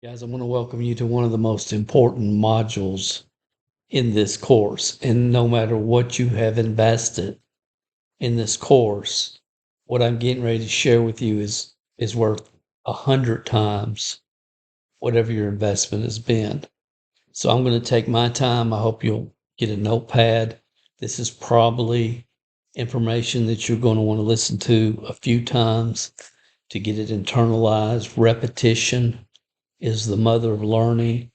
Guys, I want to welcome you to one of the most important modules in this course. And no matter what you have invested in this course, what I'm getting ready to share with you is worth 100 times whatever your investment has been. So I'm going to take my time. I hope you'll get a notepad. This is probably information that you're going to want to listen to a few times to get it internalized. Repetition is the mother of learning,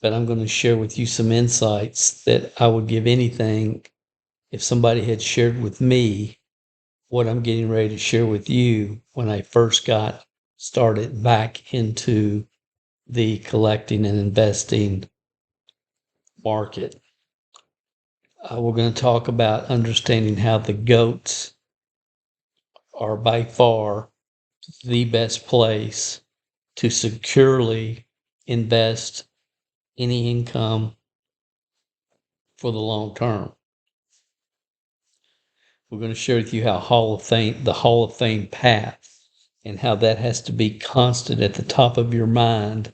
but I'm going to share with you some insights that I would give anything if somebody had shared with me what I'm getting ready to share with you when I first got started back into the collecting and investing market. We're going to talk about understanding how the GOATs are by far the best place to securely invest any income for the long term. We're going to share with you how the Hall of Fame path, and how that has to be constant at the top of your mind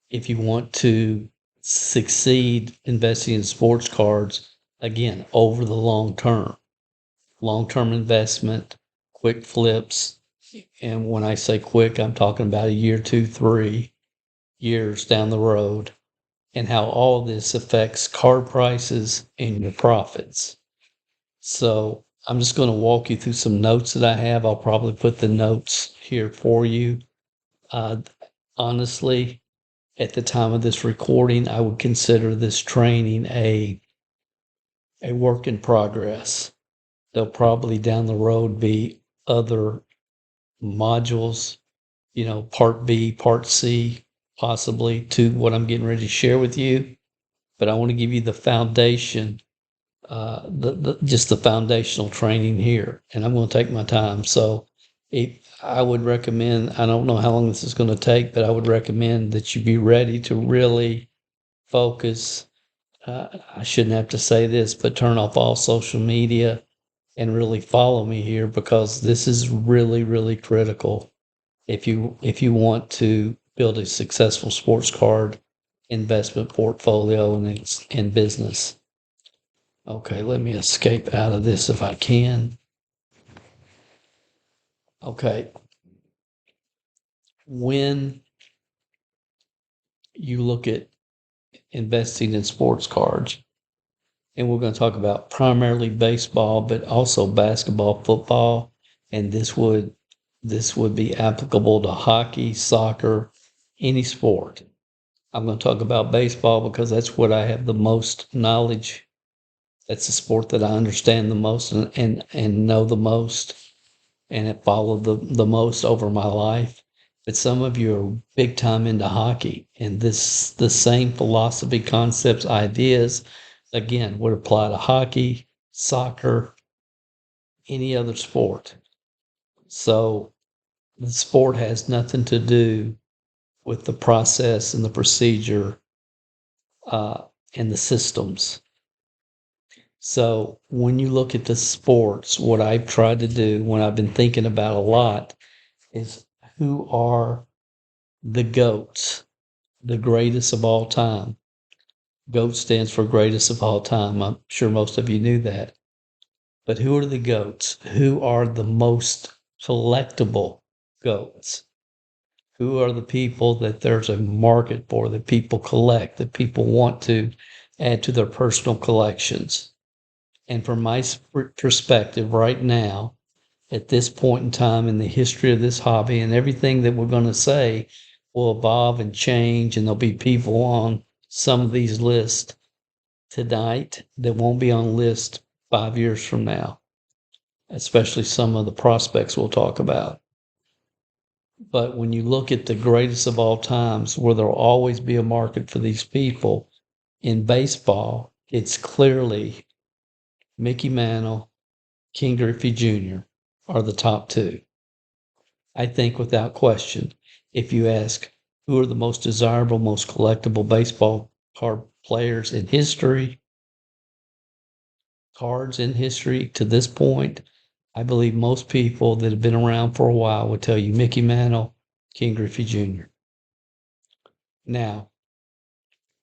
if you want to succeed investing in sports cards, again, over the long term. Long-term investment, quick flips. And when I say quick, I'm talking about a year, 2, 3 years down the road, and how all of this affects card prices and your profits. So I'm just going to walk you through some notes that I have. I'll probably put the notes here for you. Honestly, at the time of this recording, I would consider this training a work in progress. There'll probably down the road be other modules, part B, part C, possibly to what I'm getting ready to share with you. But I want to give you the foundation, just the foundational training here, and I'm going to take my time. So I would recommend, I don't know how long this is going to take, but I would recommend that you be ready to really focus. I shouldn't have to say this, but turn off all social media and really follow me here, because this is really, really critical if you want to build a successful sports card investment portfolio and business. Okay, let me escape out of this if I can. Okay. When you look at investing in sports cards, and we're going to talk about primarily baseball, but also basketball, football, and this would be applicable to hockey, soccer, any sport. I'm going to talk about baseball because that's what I have the most knowledge. That's the sport that I understand the most and know the most, and have followed the most over my life. But some of you are big time into hockey, and the same philosophy, concepts, ideas, again, would apply to hockey, soccer, any other sport. So the sport has nothing to do with the process and the procedure and the systems. So when you look at the sports, what I've tried to do, when I've been thinking about a lot, is who are the GOATs, the greatest of all time. GOAT stands for greatest of all time. I'm sure most of you knew that. But who are the GOATs? Who are the most collectible GOATs? Who are the people that there's a market for, that people collect, that people want to add to their personal collections? And from my perspective right now, at this point in time in the history of this hobby, and everything that we're going to say will evolve and change, and there'll be people on some of these lists tonight that won't be on list 5 years from now, especially some of the prospects we'll talk about. But when you look at the greatest of all times, where there'll always be a market for these people, in baseball, it's clearly Mickey Mantle, King Griffey Jr. are the top two. I think without question, if you ask who are the most desirable, most collectible baseball card players in history, cards in history to this point, I believe most people that have been around for a while would tell you Mickey Mantle, King Griffey Jr. Now,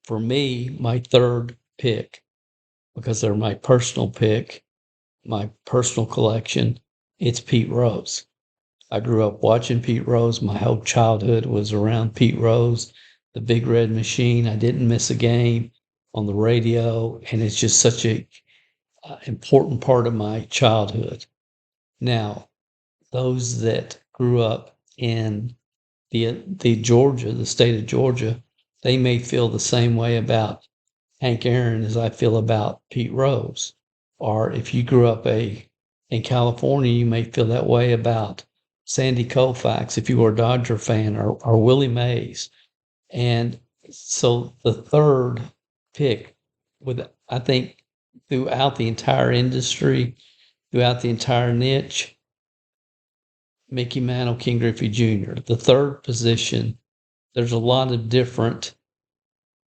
for me, my third pick, because they're my personal pick, my personal collection, it's Pete Rose. I grew up watching Pete Rose. My whole childhood was around Pete Rose, the Big Red Machine. I didn't miss a game on the radio, and it's just such a important part of my childhood. Now, those that grew up in the Georgia, the state of Georgia, they may feel the same way about Hank Aaron as I feel about Pete Rose. Or if you grew up in California, you may feel that way about Sandy Koufax if you were a Dodger fan, or Willie Mays. And so the third pick, with I think throughout the entire industry, throughout the entire niche, Mickey Mantle, King Griffey Jr. The third position, there's a lot of different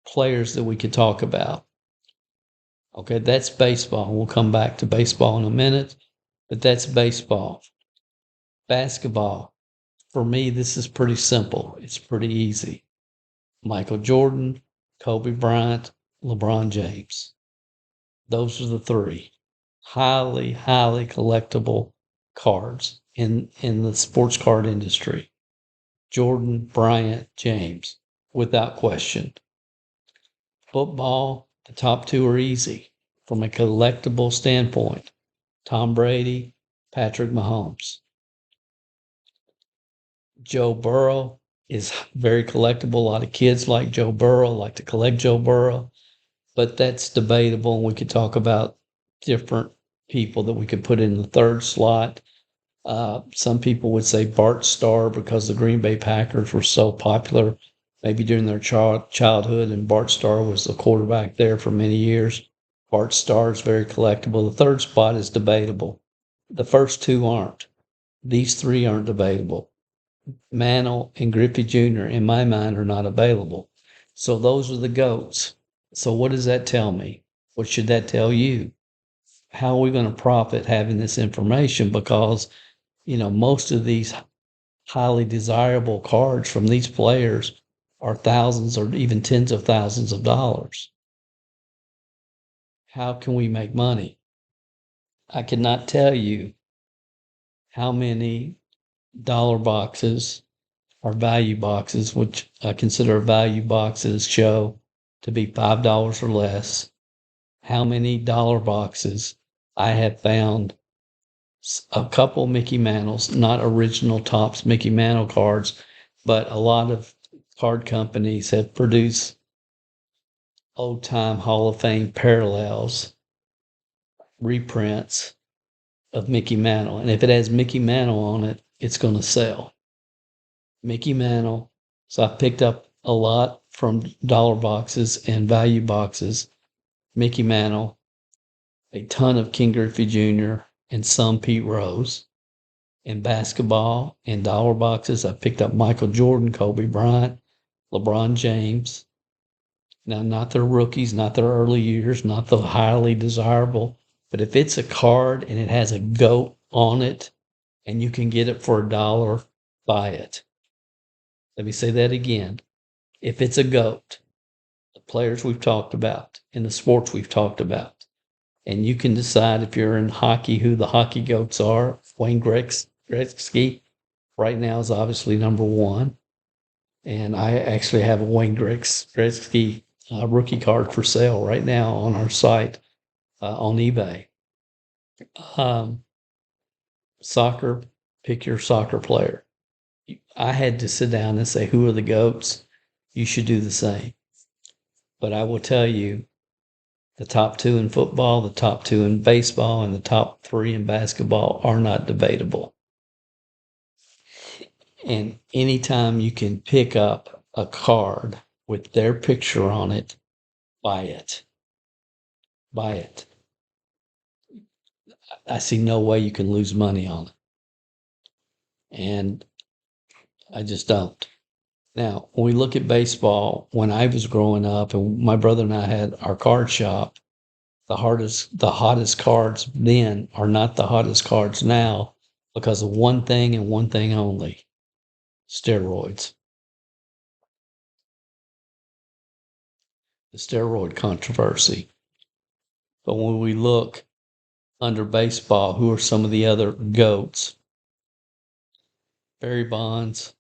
players that we could talk about. Okay, that's baseball. We'll come back to baseball in a minute, but that's baseball. Basketball, for me, this is pretty simple. It's pretty easy. Michael Jordan, Kobe Bryant, LeBron James. Those are the three highly, highly collectible cards in the sports card industry. Jordan, Bryant, James, without question. Football, the top two are easy from a collectible standpoint. Tom Brady, Patrick Mahomes. Joe Burrow is very collectible. A lot of kids like Joe Burrow, like to collect Joe Burrow, but that's debatable. And we could talk about different people that we could put in the third slot. Some people would say Bart Starr because the Green Bay Packers were so popular, maybe during their childhood, and Bart Starr was the quarterback there for many years. Bart Starr is very collectible. The third spot is debatable. The first two aren't. These three aren't debatable. Mantle and Griffey Jr., in my mind, are not available. So those are the GOATs. So what does that tell me? What should that tell you? How are we going to profit having this information? Because, most of these highly desirable cards from these players are thousands or even tens of thousands of dollars. How can we make money? I cannot tell you how many dollar boxes or value boxes, which I consider value boxes, show to be $5 or less. How many dollar boxes I have found a couple Mickey Mantles, not original Topps Mickey Mantle cards, but a lot of card companies have produced old time Hall of Fame parallels, reprints of Mickey Mantle. And if it has Mickey Mantle on it, it's going to sell. Mickey Mantle. So I picked up a lot from dollar boxes and value boxes. Mickey Mantle, a ton of King Griffey Jr., and some Pete Rose. In basketball and dollar boxes, I picked up Michael Jordan, Kobe Bryant, LeBron James. Now, not their rookies, not their early years, not the highly desirable, but if it's a card and it has a GOAT on it and you can get it for $1, buy it. Let me say that again. If it's a GOAT, the players we've talked about, in the sports we've talked about, and you can decide if you're in hockey who the hockey GOATs are. Wayne Gretzky right now is obviously number one. And I actually have a Wayne Gretzky rookie card for sale right now on our site on eBay. Soccer, pick your soccer player. I had to sit down and say, who are the GOATs? You should do the same. But I will tell you, the top two in football, the top two in baseball, and the top three in basketball are not debatable. And anytime you can pick up a card with their picture on it, buy it. Buy it. I see no way you can lose money on it. And I just don't. Now, when we look at baseball, when I was growing up and my brother and I had our card shop, the hottest cards then are not the hottest cards now because of one thing and one thing only: steroids. the steroid controversy. But when we look under baseball, who are some of the other GOATs? Barry Bonds.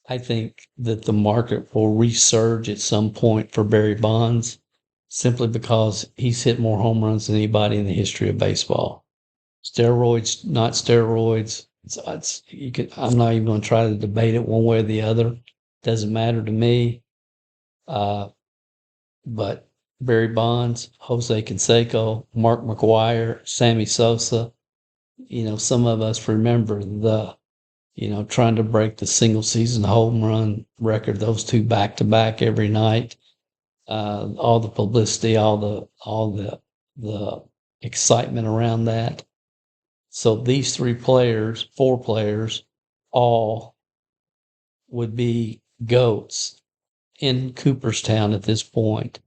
I think that the market will resurge at some point for Barry Bonds simply because he's hit more home runs than anybody in the history of baseball. Steroids, not steroids. I'm not even going to try to debate it one way or the other. Doesn't matter to me. But Barry Bonds, Jose Canseco, Mark McGwire, Sammy Sosa, some of us remember trying to break the single season home run record, those two back to back every night. All the publicity, all the excitement around that. So these four players, all would be GOATs in Cooperstown at this point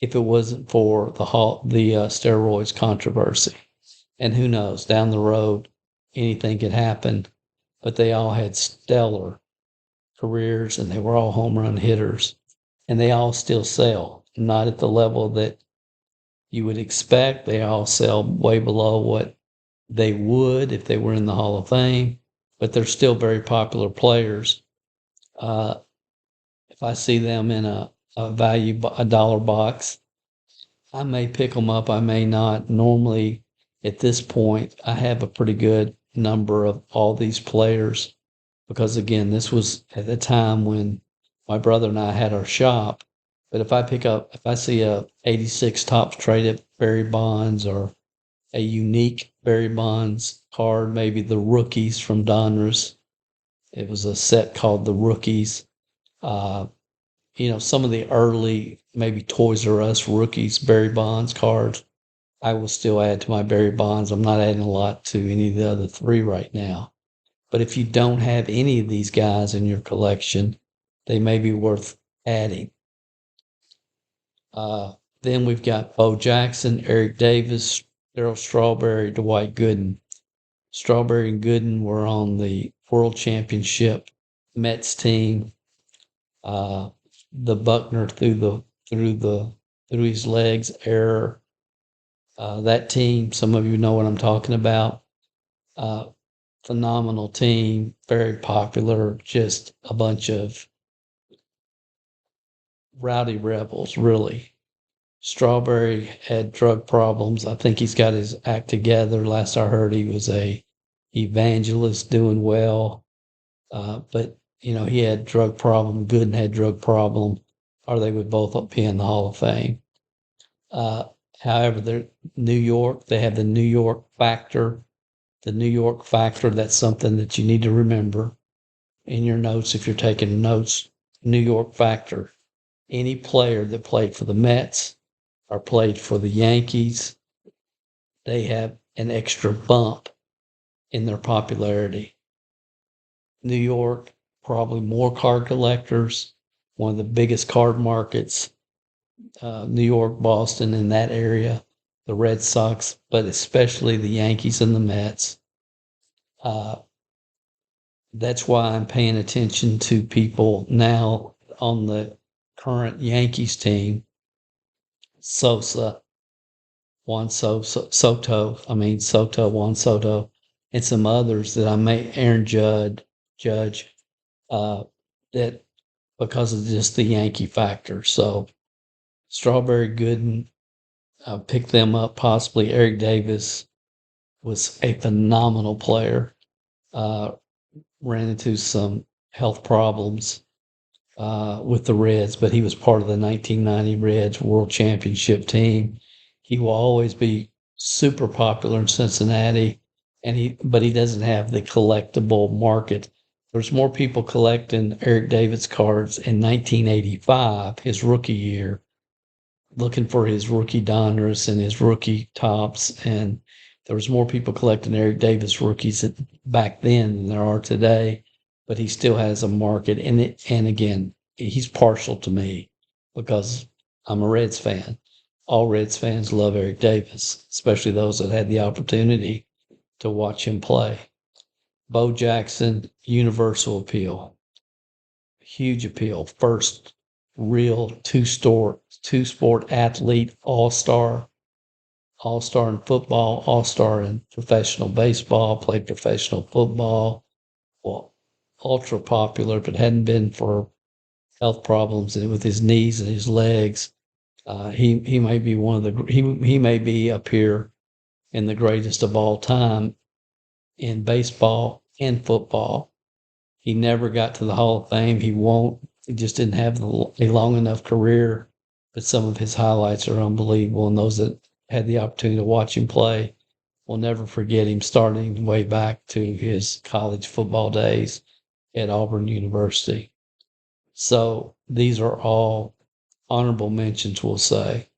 if it wasn't for the steroids controversy. And who knows, down the road, anything could happen. But they all had stellar careers, and they were all home run hitters. And they all still sell, not at the level that you would expect. They all sell way below what they would if they were in the Hall of Fame, but they're still very popular players. If I see them in a dollar box, I may pick them up, I may not. Normally, at this point, I have a pretty good number of all these players because, again, this was at the time when my brother and I had our shop. But if I see a 86 Topps traded Barry Bonds or a unique Barry Bonds card, maybe the Rookies from Donruss. It was a set called the Rookies. Some of the early, maybe Toys R Us Rookies Barry Bonds cards, I will still add to my Barry Bonds. I'm not adding a lot to any of the other three right now. But if you don't have any of these guys in your collection, they may be worth adding. Then we've got Bo Jackson, Eric Davis, Darryl Strawberry, Dwight Gooden. Strawberry and Gooden were on the World Championship Mets team. The Buckner through his legs error. That team, some of you know what I'm talking about. Phenomenal team, very popular, just a bunch of rowdy rebels, really. Strawberry had drug problems. I think he's got his act together. Last I heard, he was a evangelist doing well. But, he had drug problem. Gooden had drug problem, or they would both be in the Hall of Fame. However, they're New York. They have the New York factor. The New York factor, that's something that you need to remember in your notes if you're taking notes. New York factor. Any player that played for the Mets or played for the Yankees, they have an extra bump in their popularity. New York, probably more card collectors, one of the biggest card markets. New York, Boston, in that area, the Red Sox, but especially the Yankees and the Mets. That's why I'm paying attention to people now on the current Yankees team. Soto, Juan Soto, and some others that I may, Aaron Judge, that because of just the Yankee factor. So Strawberry, Gooden, pick them up possibly. Eric Davis was a phenomenal player. Ran into some health problems with the Reds, but he was part of the 1990 Reds World Championship team. He will always be super popular in Cincinnati, but he doesn't have the collectible market. There's more people collecting Eric Davis cards in 1985, his rookie year, looking for his rookie Donruss and his rookie Topps, and there was more people collecting Eric Davis rookies back then than there are today, but he still has a market. And again, he's partial to me because I'm a Reds fan. All Reds fans love Eric Davis, especially those that had the opportunity to watch him play. Bo Jackson, universal appeal. Huge appeal. First real two-sport athlete, all-star in football, all-star in professional baseball, played professional football. Well, ultra popular. If it hadn't been for health problems with his knees and his legs, he may be he may be up here in the greatest of all time in baseball and football. He never got to the Hall of Fame. He won't. He just didn't have a long enough career. But some of his highlights are unbelievable, and those that had the opportunity to watch him play will never forget him, starting way back to his college football days at Auburn University. So these are all honorable mentions, we'll say.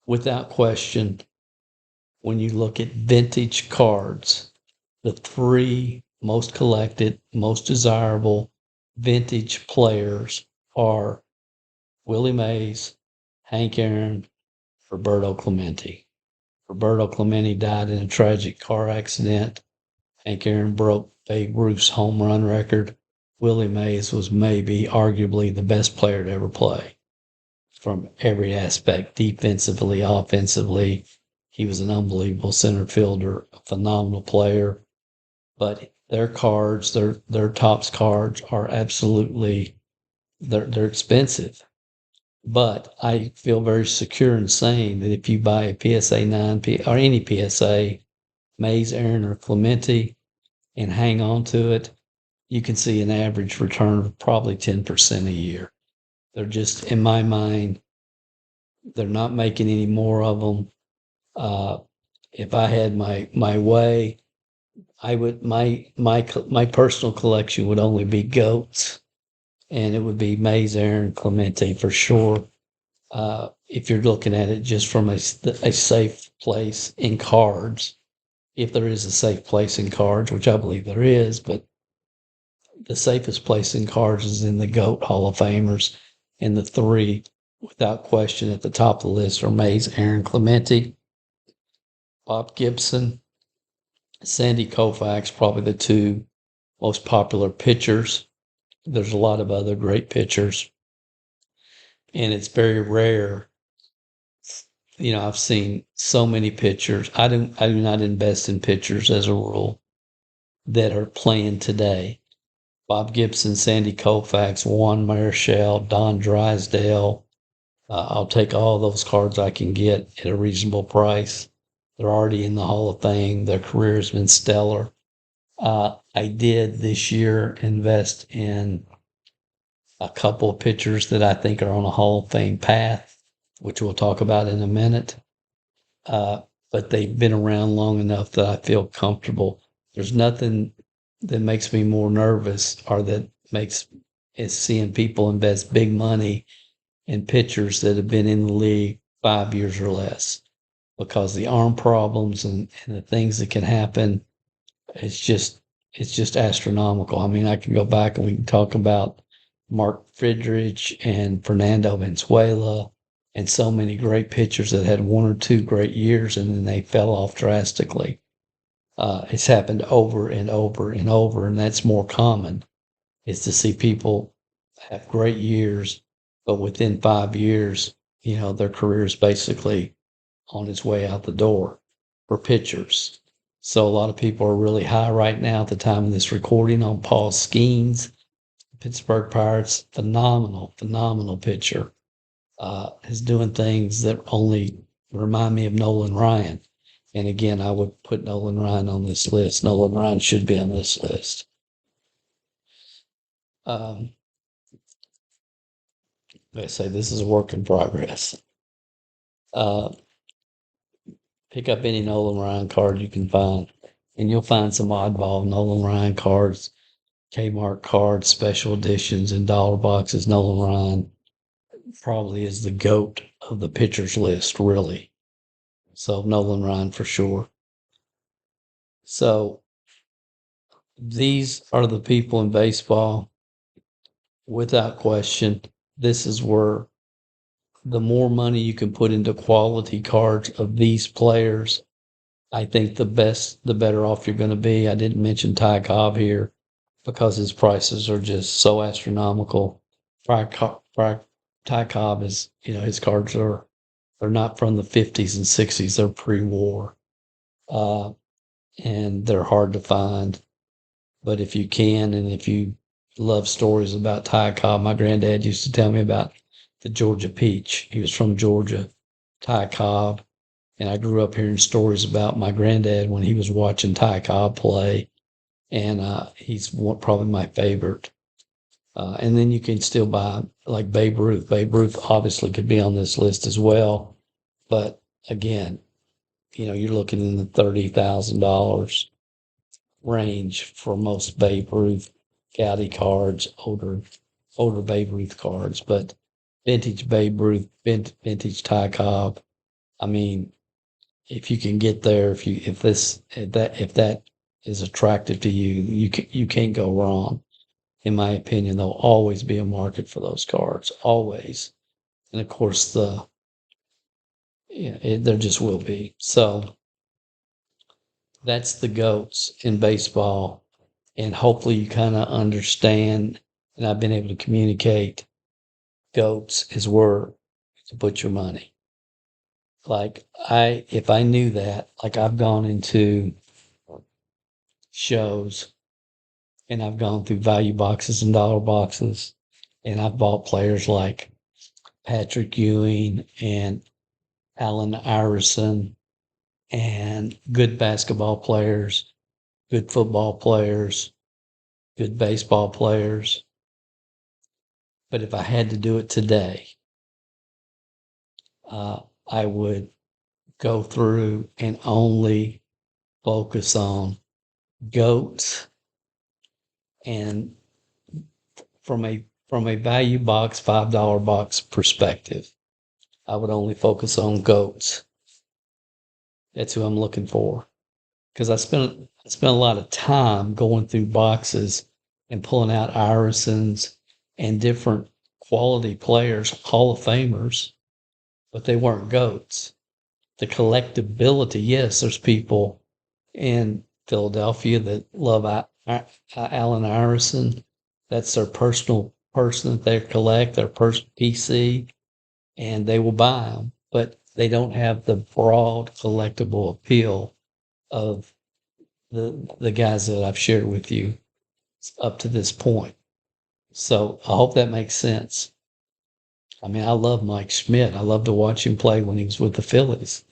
Without question, when you look at vintage cards, the three most collected, most desirable vintage players are Willie Mays, Hank Aaron, Roberto Clemente. Roberto Clemente died in a tragic car accident. Hank Aaron broke Babe Ruth's home run record. Willie Mays was maybe arguably the best player to ever play from every aspect, defensively, offensively. He was an unbelievable center fielder, a phenomenal player. But their cards, their Topps cards are absolutely they're expensive. But I feel very secure in saying that if you buy a PSA 9 or any PSA, Mays, Aaron, or Clemente, and hang on to it, you can see an average return of probably 10% a year. They're just, in my mind, they're not making any more of them. If I had my way, I would my personal collection would only be GOATs, and it would be Mays, Aaron, Clemente for sure. If you're looking at it just from a safe place in cards, if there is a safe place in cards, which I believe there is, but the safest place in cards is in the GOAT Hall of Famers, and the three, without question, at the top of the list are Mays, Aaron, Clemente, Bob Gibson, Sandy Koufax, probably the two most popular pitchers. There's a lot of other great pitchers, and it's very rare. I've seen so many pitchers. I do not invest in pitchers as a rule that are playing today. Bob Gibson, Sandy Koufax, Juan Marichal, Don Drysdale. I'll take all those cards I can get at a reasonable price. They're already in the Hall of Fame. Their career has been stellar. I did this year invest in a couple of pitchers that I think are on a Hall of Fame path, which we'll talk about in a minute. But they've been around long enough that I feel comfortable. There's nothing that makes me more nervous is seeing people invest big money in pitchers that have been in the league 5 years or less, because the arm problems and the things that can happen, it's just astronomical. I mean, I can go back and we can talk about Mark Friedrich and Fernando Valenzuela and so many great pitchers that had one or two great years and then they fell off drastically. It's happened over and over and over, and that's more common, is to see people have great years, but within 5 years, their career is basically on its way out the door for pitchers. So a lot of people are really high right now at the time of this recording on Paul Skeens, Pittsburgh Pirates, phenomenal pitcher. Is doing things that only remind me of Nolan Ryan. And again, I would put Nolan Ryan on this list. Nolan Ryan should be on this list. Let's say this is a work in progress. Pick up any Nolan Ryan card you can find, and you'll find some oddball Nolan Ryan cards, Kmart cards, special editions, and dollar boxes. Nolan Ryan probably is the GOAT of the pitchers list, really. So Nolan Ryan for sure. So these are the people in baseball, without question. This is where the more money you can put into quality cards of these players, I think the better off you're going to be. I didn't mention Ty Cobb here because his prices are just so astronomical. Ty Cobb is, his cards they're not from the 50s and 60s. They're pre-war, and they're hard to find. But if you can, and if you love stories about Ty Cobb, my granddad used to tell me about the Georgia Peach. He was from Georgia, Ty Cobb. And I grew up hearing stories about my granddad when he was watching Ty Cobb play. And he's probably my favorite. And then you can still buy like Babe Ruth. Babe Ruth obviously could be on this list as well. But again, you're looking in the $30,000 range for most Babe Ruth Goudey cards, older Babe Ruth cards. But vintage Babe Ruth, vintage Ty Cobb. I mean, if you can get there, if that is attractive to you, you can't go wrong. In my opinion, there'll always be a market for those cards, always. And of course, there just will be. So that's the GOATs in baseball, and hopefully you kind of understand. And I've been able to communicate. GOATs is where to put your money. Like if I knew that, like I've gone into shows and I've gone through value boxes and dollar boxes, and I've bought players like Patrick Ewing and Allen Iverson and good basketball players, good football players, good baseball players. But if I had to do it today, I would go through and only focus on GOATs, and from a value box, $5 box perspective, I would only focus on GOATs. That's who I'm looking for. Because I spent a lot of time going through boxes and pulling out Irisons and different quality players, Hall of Famers, but they weren't GOATs. The collectability, yes, there's people in Philadelphia that love Allen Iverson. That's their personal person that they collect, their PC, and they will buy them. But they don't have the broad collectible appeal of the guys that I've shared with you up to this point. So I hope that makes sense. I mean, I love Mike Schmidt. I love to watch him play when he was with the Phillies.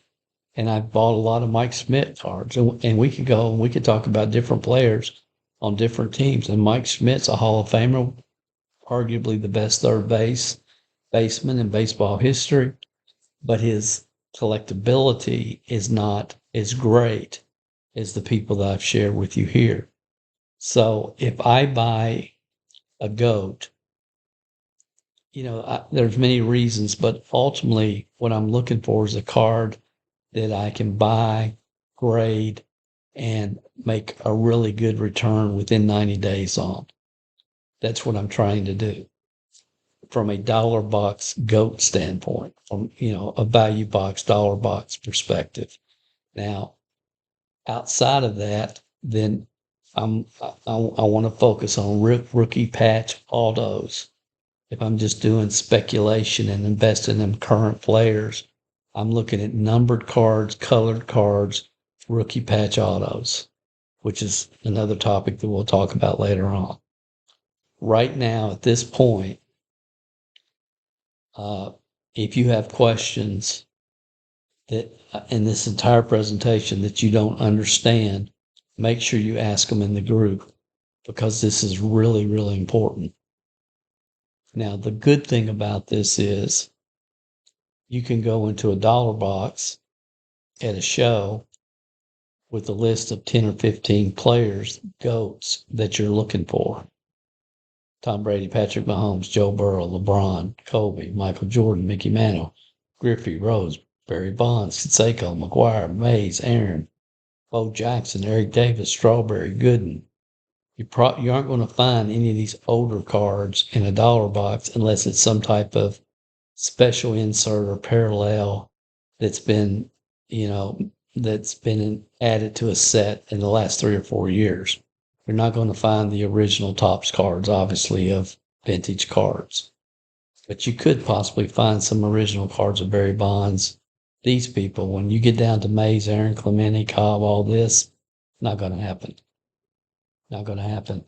And I bought a lot of Mike Schmidt cards. And we could go and we could talk about different players on different teams. And Mike Schmidt's a Hall of Famer, arguably the best baseman in baseball history. But his collectability is not as great as the people that I've shared with you here. So if I buy a GOAT, there's many reasons, but ultimately what I'm looking for is a card that I can buy, grade, and make a really good return within 90 days on. That's what I'm trying to do from a dollar box GOAT standpoint, from, a value box, dollar box perspective. Now, outside of that, then I want to focus on rookie patch autos. If I'm just doing speculation and investing in current players, I'm looking at numbered cards, colored cards, rookie patch autos, which is another topic that we'll talk about later on. Right now, at this point, if you have questions that in this entire presentation that you don't understand, make sure you ask them in the group, because this is really, really important. Now, the good thing about this is you can go into a dollar box at a show with a list of 10 or 15 players, GOATs, that you're looking for. Tom Brady, Patrick Mahomes, Joe Burrow, LeBron, Kobe, Michael Jordan, Mickey Mantle, Griffey, Rose, Barry Bonds, Canseco, McGuire, Mays, Aaron, Bo Jackson, Eric Davis, Strawberry, Gooden. You aren't going to find any of these older cards in a dollar box unless it's some type of special insert or parallel that's been added to a set in the last 3 or 4 years. You're not going to find the original Topps cards, obviously, of vintage cards. But you could possibly find some original cards of Barry Bonds. These people, when you get down to Mays, Aaron Clemente, Cobb, all this, not going to happen. Not going to happen.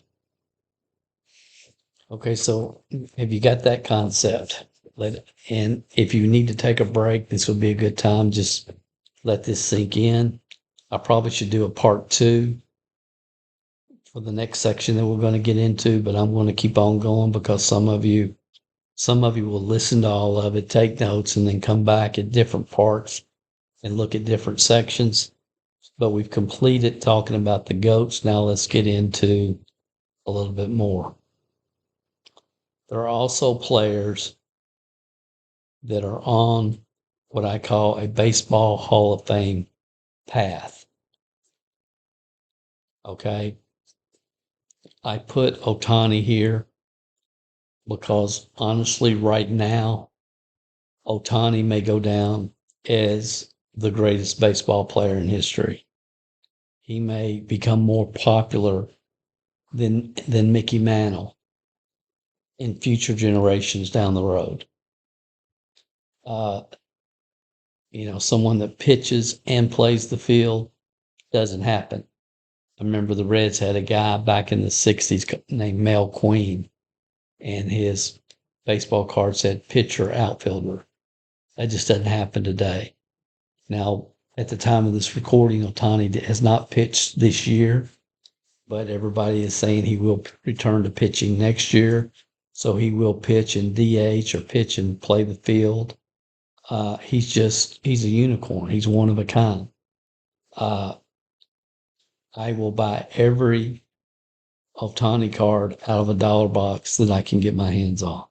Okay, so have you got that concept? And if you need to take a break, this would be a good time. Just let this sink in. I probably should do a part 2 for the next section that we're going to get into, but I'm going to keep on going because some of you will listen to all of it, take notes, and then come back at different parts and look at different sections. But we've completed talking about the GOATs. Now let's get into a little bit more. There are also players that are on what I call a baseball Hall of Fame path. Okay. I put Ohtani here because honestly, right now, Ohtani may go down as the greatest baseball player in history. He may become more popular than Mickey Mantle in future generations down the road. Someone that pitches and plays the field doesn't happen. I remember the Reds had a guy back in the 60s named Mel Queen, and his baseball card said pitcher outfielder. That just doesn't happen today. Now, at the time of this recording, Ohtani has not pitched this year, but everybody is saying he will return to pitching next year. So he will pitch in DH or pitch and play the field. He's a unicorn. He's one of a kind. I will buy every Ohtani card out of a dollar box that I can get my hands on.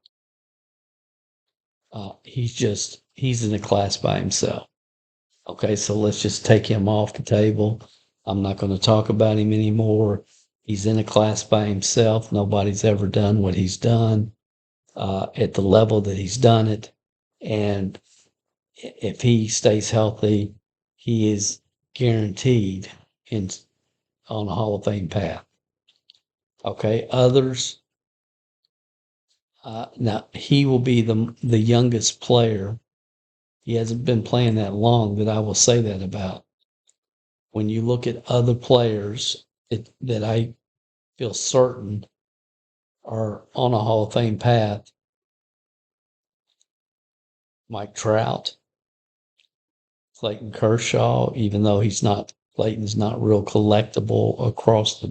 He's in a class by himself. Okay, so let's just take him off the table. I'm not going to talk about him anymore. He's in a class by himself. Nobody's ever done what he's done at the level that he's done it. And if he stays healthy, he is guaranteed on a Hall of Fame path. Okay, others. Now, he will be the youngest player. He hasn't been playing that long that I will say that about. When you look at other players that I feel certain are on a Hall of Fame path, Mike Trout, Clayton Kershaw, even though Clayton's not real collectible across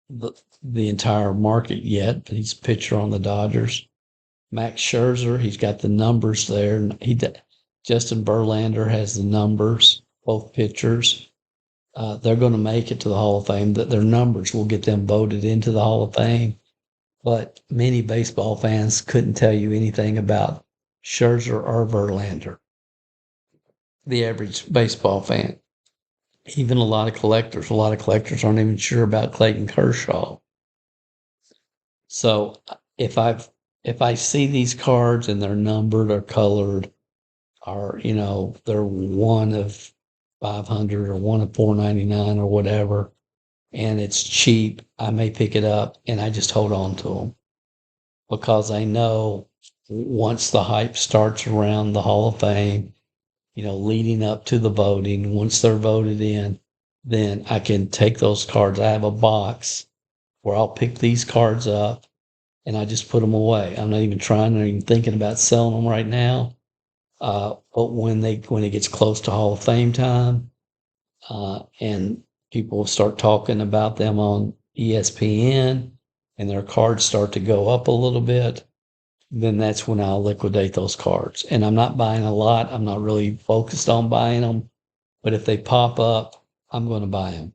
the entire market yet, but he's a pitcher on the Dodgers. Max Scherzer, he's got the numbers there. Justin Verlander has the numbers, both pitchers. They're going to make it to the Hall of Fame. Their numbers will get them voted into the Hall of Fame. But many baseball fans couldn't tell you anything about Scherzer or Verlander. The average baseball fan. Even a lot of collectors aren't even sure about Clayton Kershaw. So if I see these cards and they're numbered or colored, or they're one of 500 or one of 499 or whatever, and it's cheap, I may pick it up and I just hold on to them because I know once the hype starts around the Hall of Fame, leading up to the voting, once they're voted in, then I can take those cards. I have a box where I'll pick these cards up and I just put them away. I'm not even trying or even thinking about selling them right now. But when it gets close to Hall of Fame time, and people will start talking about them on ESPN and their cards start to go up a little bit, then that's when I'll liquidate those cards. And I'm not buying a lot. I'm not really focused on buying them. But if they pop up, I'm going to buy them.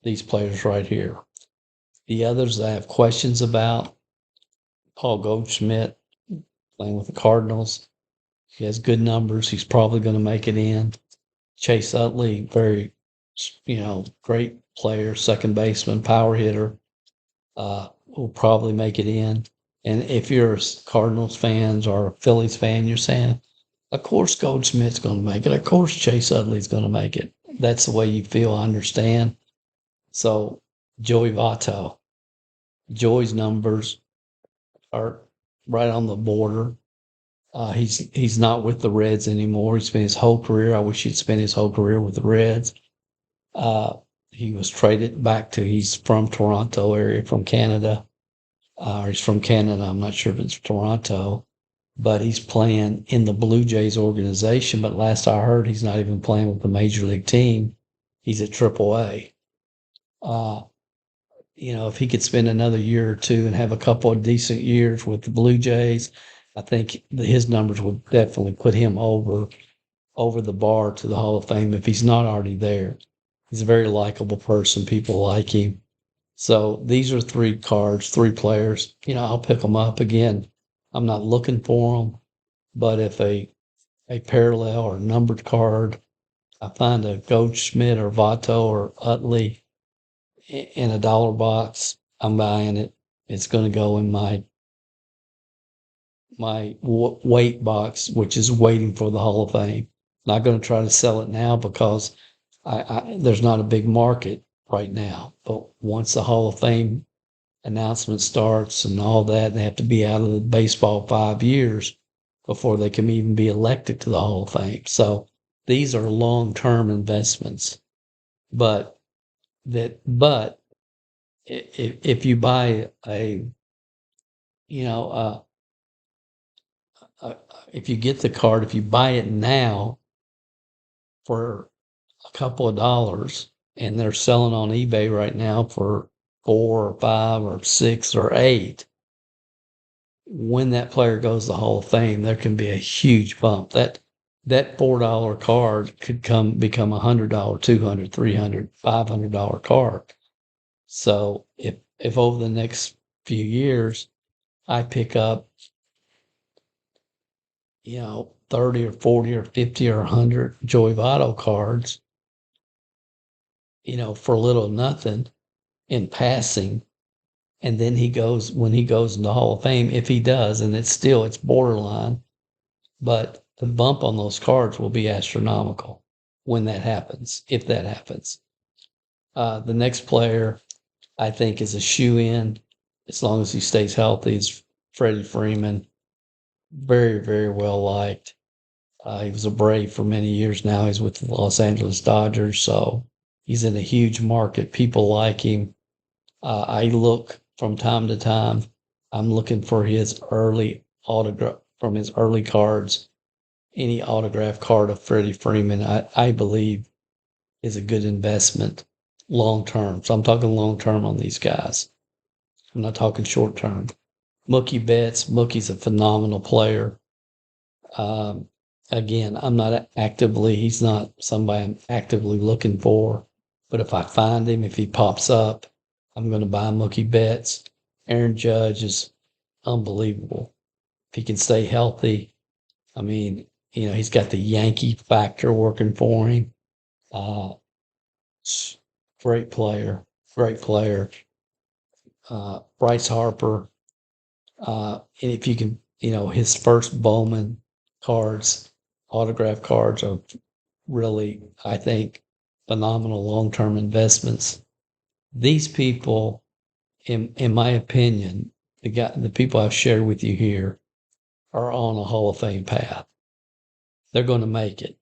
These players right here. The others I have questions about, Paul Goldschmidt, playing with the Cardinals. He has good numbers. He's probably going to make it in. Chase Utley, very, great player, second baseman, power hitter, will probably make it in. And if you're a Cardinals fans or a Phillies fan, you're saying, of course Goldschmidt's going to make it. Of course Chase Utley's going to make it. That's the way you feel, I understand. So Joey Votto. Joey's numbers are right on the border. He's not with the Reds anymore. He spent his whole career. I wish he'd spent his whole career with the Reds. Uh, he was traded back to. He's from Toronto area, from Canada. He's from Canada. I'm not sure if it's Toronto, but he's playing in the Blue Jays organization. But last I heard, he's not even playing with the major league team. He's at AAA. Uh, if he could spend another year or two and have a couple of decent years with the Blue Jays, I think his numbers would definitely put him over the bar to the Hall of Fame if he's not already there. He's a very likable person. People like him. So these are three cards, three players. I'll pick them up again. I'm not looking for them, but if a parallel or numbered card, I find a Goldschmidt or Votto or Utley in a dollar box, I'm buying it. It's going to go in my weight box, which is waiting for the Hall of Fame. Not going to try to sell it now because there's not a big market right now. But once the Hall of Fame announcement starts and all that, they have to be out of the baseball 5 years before they can even be elected to the Hall of Fame. So these are long-term investments. But if you buy if you get the card, if you buy it now for a couple of dollars and they're selling on eBay right now for 4 or 5 or 6 or 8, when that player goes to the Hall of Fame, there can be a huge bump. That $4 card could become $100, $200, $300, $500 card. So if over the next few years I pick up 30 or 40 or 50 or 100 Joey Votto cards, for little nothing in passing, and then when he goes in the Hall of Fame, if he does, and it's borderline, but the bump on those cards will be astronomical when that happens, if that happens. The next player I think is a shoe-in, as long as he stays healthy, is Freddie Freeman. Very, very well liked. He was a Brave for many years now. He's with the Los Angeles Dodgers, so he's in a huge market. People like him. I look from time to time. I'm looking for his early autograph from his early cards. Any autograph card of Freddie Freeman, I believe, is a good investment long term. So I'm talking long term on these guys. I'm not talking short term. Mookie Betts. Mookie's a phenomenal player. Again, he's not somebody I'm actively looking for, but if I find him, if he pops up, I'm going to buy Mookie Betts. Aaron Judge is unbelievable. If he can stay healthy, I mean, he's got the Yankee factor working for him. Great player, great player. Bryce Harper. And if you can, his first Bowman cards, autograph cards are really, I think, phenomenal long-term investments. These people, in my opinion, the people I've shared with you here are on a Hall of Fame path. They're going to make it.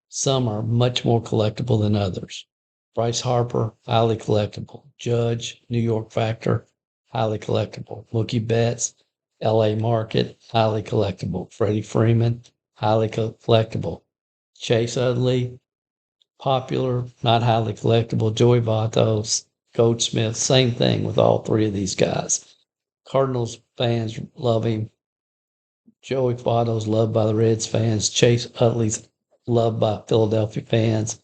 Some are much more collectible than others. Bryce Harper, highly collectible. Judge, New York factor, highly collectible. Mookie Betts, LA market, highly collectible. Freddie Freeman, highly collectible. Chase Utley, popular, not highly collectible. Joey Votto, Goldschmidt, same thing with all three of these guys. Cardinals fans love him. Joey Votto's loved by the Reds fans. Chase Utley's loved by Philadelphia fans.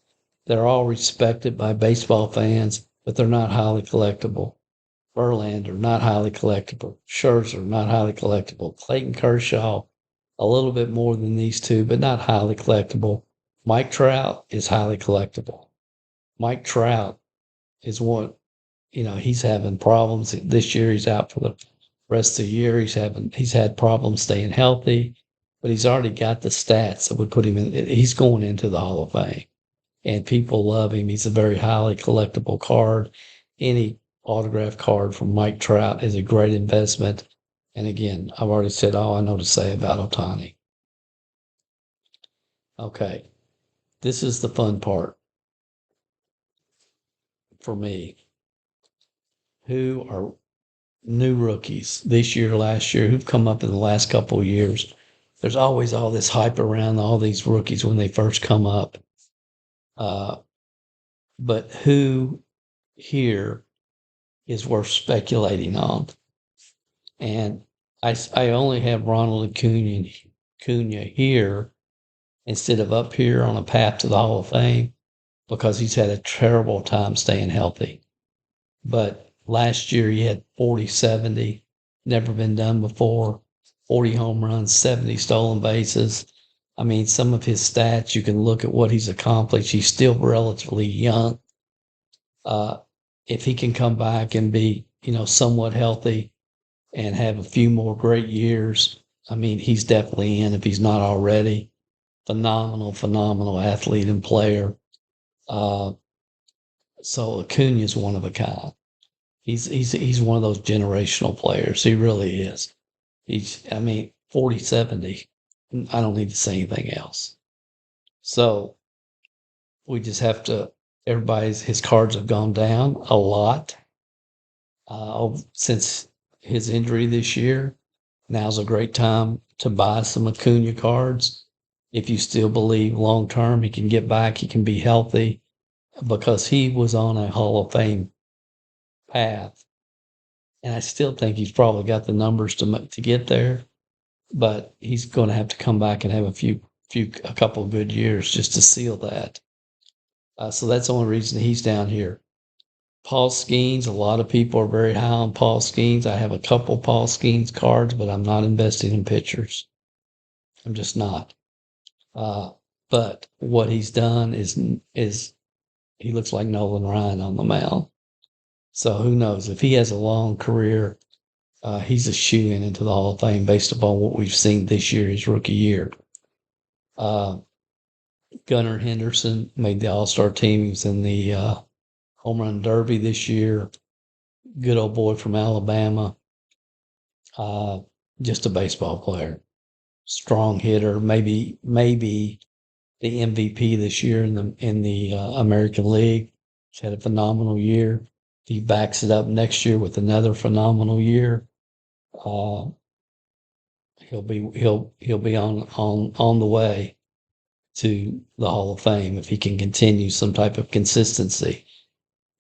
They're all respected by baseball fans, but they're not highly collectible. Verlander, not highly collectible. Scherzer, not highly collectible. Clayton Kershaw, a little bit more than these two, but not highly collectible. Mike Trout is highly collectible. Mike Trout is he's having problems this year. He's out for the rest of the year. He's had problems staying healthy, but he's already got the stats that would put him in. He's going into the Hall of Fame, and people love him. He's a very highly collectible card. Any autograph card from Mike Trout is a great investment. And again, I've already said all I know to say about Ohtani. Okay, this is the fun part for me. Who are new rookies this year, last year, who've come up in the last couple of years? There's always all this hype around all these rookies when they first come up. Uh, but who here is worth speculating on? And I only have Ronald Acuna here instead of up here on a path to the Hall of Fame because he's had a terrible time staying healthy. But last year he had 40-70, never been done before, 40 home runs, 70 stolen bases. I mean, some of his stats, you can look at what he's accomplished. He's still relatively young. If he can come back and be, somewhat healthy and have a few more great years, I mean, he's definitely in if he's not already. Phenomenal athlete and player. So Acuna is one of a kind. He's one of those generational players. He really is. 40-70. I don't need to say anything else. So we just have to, his cards have gone down a lot since his injury this year. Now's a great time to buy some Acuna cards. If you still believe long term he can get back, he can be healthy, because he was on a Hall of Fame path. And I still think he's probably got the numbers to get there, but he's going to have to come back and have a couple of good years just to seal that. So that's the only reason he's down here. Paul Skeens, a lot of people are very high on Paul Skeens. I have a couple Paul Skeens cards, but I'm not investing in pitchers. I'm just not. But what he's done is he looks like Nolan Ryan on the mound. So who knows? If he has a long career, he's a shoe-in into the Hall of Fame based upon what we've seen this year, his rookie year. Gunnar Henderson made the All-Star team. He was in the Home Run Derby this year. Good old boy from Alabama. Just a baseball player. Strong hitter. Maybe the MVP this year in the American League. He's had a phenomenal year. He backs it up next year with another phenomenal year. He'll be on the way to the Hall of Fame if he can continue some type of consistency.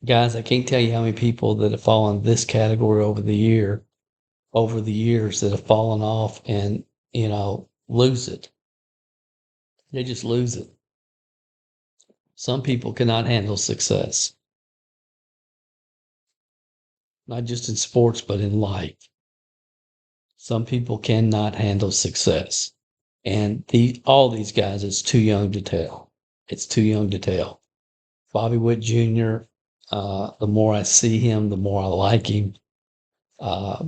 Guys, I can't tell you how many people that have fallen this category over the years that have fallen off and, lose it. They just lose it. Some people cannot handle success. Not just in sports, but in life. Some people cannot handle success. And all these guys, it's too young to tell. It's too young to tell. Bobby Witt Jr., the more I see him, the more I like him. I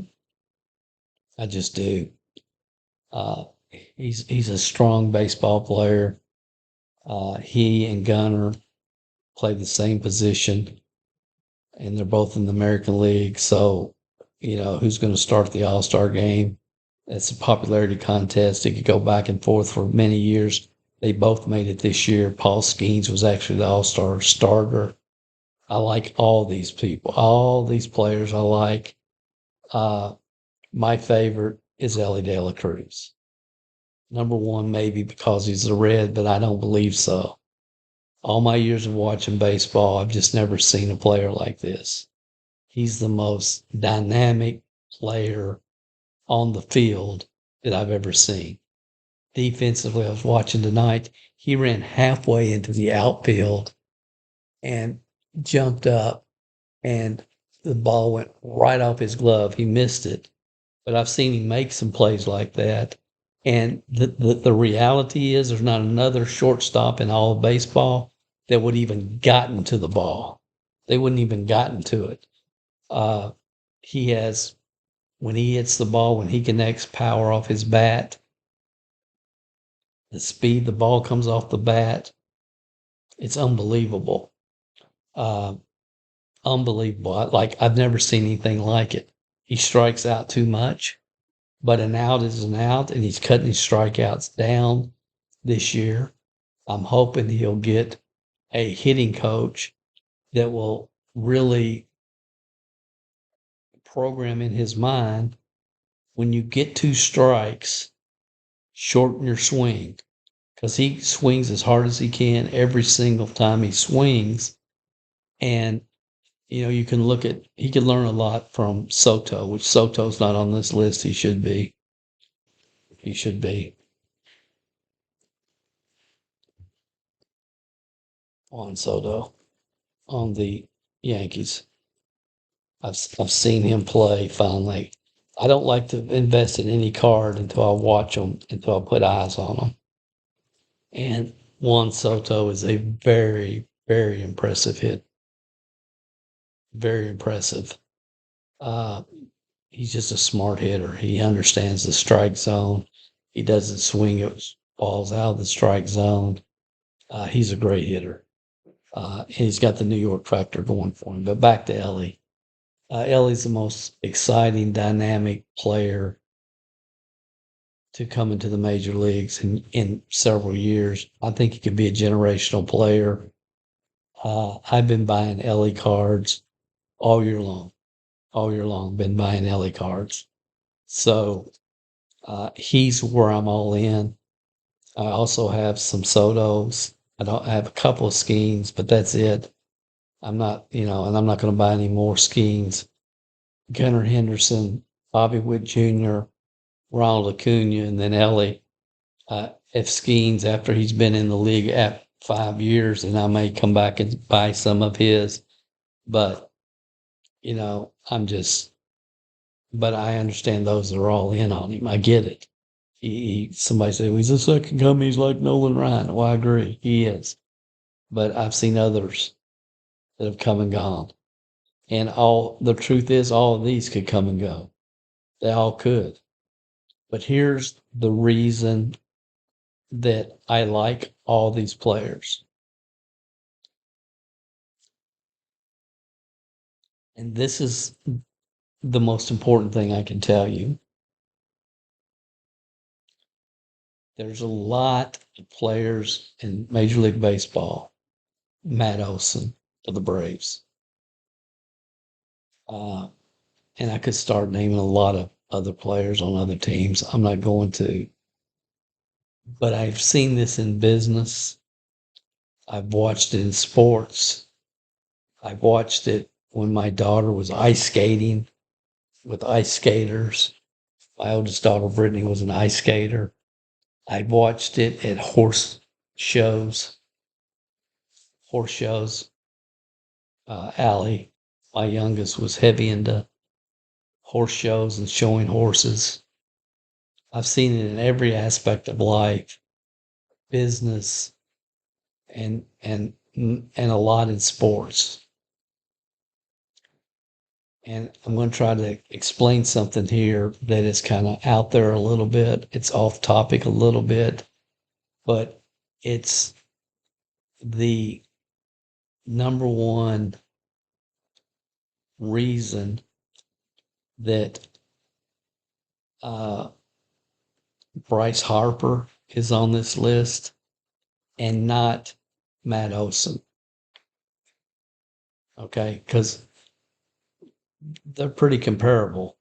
just do. He's a strong baseball player. He and Gunnar play the same position, and they're both in the American League. So, who's going to start the All-Star game? It's a popularity contest. It could go back and forth for many years. They both made it this year. Paul Skeens was actually the All-Star starter. I like all these people, all these players I like. My favorite is Elly De La Cruz. Number one, maybe because he's a Red, but I don't believe so. All my years of watching baseball, I've just never seen a player like this. He's the most dynamic player on the field that I've ever seen. Defensively, I was watching tonight. He ran halfway into the outfield and jumped up, and the ball went right off his glove. He missed it. But I've seen him make some plays like that. And the reality is there's not another shortstop in all of baseball that would even gotten to the ball. They wouldn't even gotten to it. He has, when he hits the ball, when he connects power off his bat, the speed the ball comes off the bat, it's unbelievable. Unbelievable. Like, I've never seen anything like it. He strikes out too much, but an out is an out, and he's cutting his strikeouts down this year. I'm hoping he'll get a hitting coach that will really program in his mind when you get 2 strikes, shorten your swing because he swings as hard as he can every single time he swings. And, you can he could learn a lot from Soto, which Soto's not on this list. He should be. He should be. Juan Soto on the Yankees. I've seen him play finally. I don't like to invest in any card until I watch them, until I put eyes on them. And Juan Soto is a very, very impressive hit. Very impressive. Uh, he's just a smart hitter. He understands the strike zone. He doesn't swing at balls out of the strike zone. He's a great hitter. He's got the New York factor going for him. But back to Ellie. Ellie's the most exciting, dynamic player to come into the major leagues in several years. I think he could be a generational player. I've been buying Ellie cards all year long. All year long, been buying Ellie cards. So he's where I'm all in. I also have some Sotos. I have a couple of Skeens, but that's it. I'm not, and I'm not going to buy any more Skeens. Gunnar Henderson, Bobby Witt Jr., Ronald Acuna, and then Ellie. If Skeens, after he's been in the league at 5 years, and I may come back and buy some of his. But, but I understand those that are all in on him. I get it. Somebody said, well, he's the second coming. He's like Nolan Ryan. Well, I agree. He is. But I've seen others that have come and gone. And the truth is, all of these could come and go. They all could. But here's the reason that I like all these players. And this is the most important thing I can tell you. There's a lot of players in Major League Baseball. Matt Olson of the Braves. And I could start naming a lot of other players on other teams. I'm not going to. But I've seen this in business. I've watched it in sports. I've watched it when my daughter was ice skating with ice skaters. My oldest daughter, Brittany, was an ice skater. I watched it at horse shows. Allie, my youngest, was heavy into horse shows and showing horses. I've seen it in every aspect of life, business, and a lot in sports. And I'm going to try to explain something here that is kind of out there a little bit. It's off topic a little bit, but it's the number one reason that Bryce Harper is on this list and not Matt Olson. Okay, because they're pretty comparable,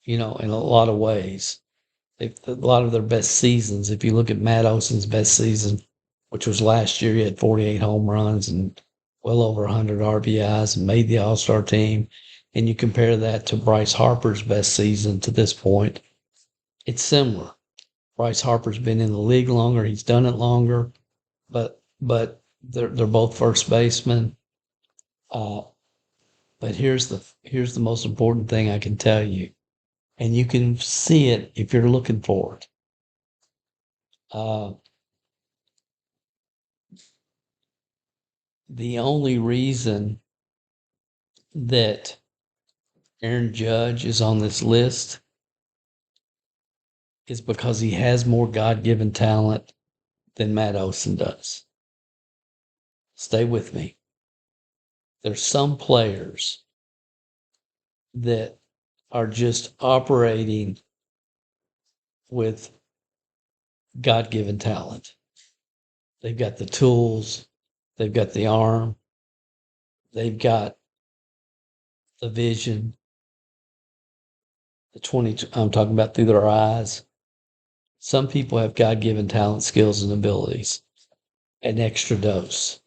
in a lot of ways. A lot of their best seasons, if you look at Matt Olson's best season, which was last year, he had 48 home runs and well over 100 RBIs and made the All-Star team, and you compare that to Bryce Harper's best season to this point, it's similar. Bryce Harper's been in the league longer, he's done it longer, but they're both first basemen. But here's the most important thing I can tell you, and you can see it if you're looking for it. The only reason that Aaron Judge is on this list is because he has more God-given talent than Matt Olson does. Stay with me. There's some players that are just operating with God-given talent. They've got the tools, they've got the arm, they've got the vision, I'm talking about through their eyes. Some people have God-given talent, skills, and abilities, an extra dose.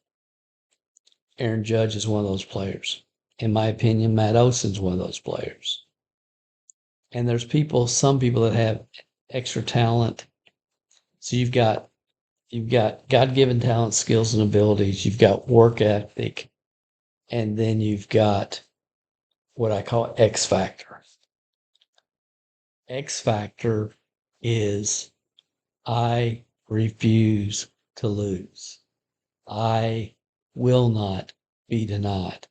Aaron Judge is one of those players. In my opinion, Matt Olson's one of those players. And there's some people that have extra talent. So you've got God-given talent, skills, and abilities. You've got work ethic, and then you've got what I call X factor. X factor is I refuse to lose. I will not be denied.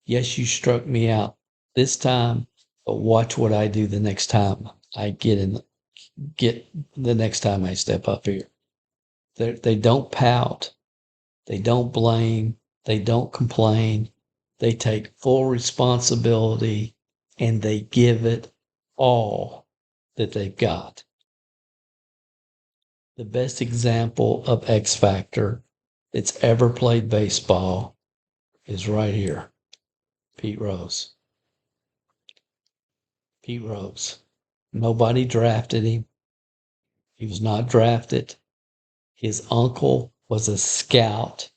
Yes, you struck me out this time, but watch what I do the next time I get the next time I step up here. They don't pout. They don't blame. They don't complain. They take full responsibility and they give it all that they've got. The best example of X Factor that's ever played baseball is right here. Pete Rose. Pete Rose. Nobody drafted him. He was not drafted. His uncle was a scout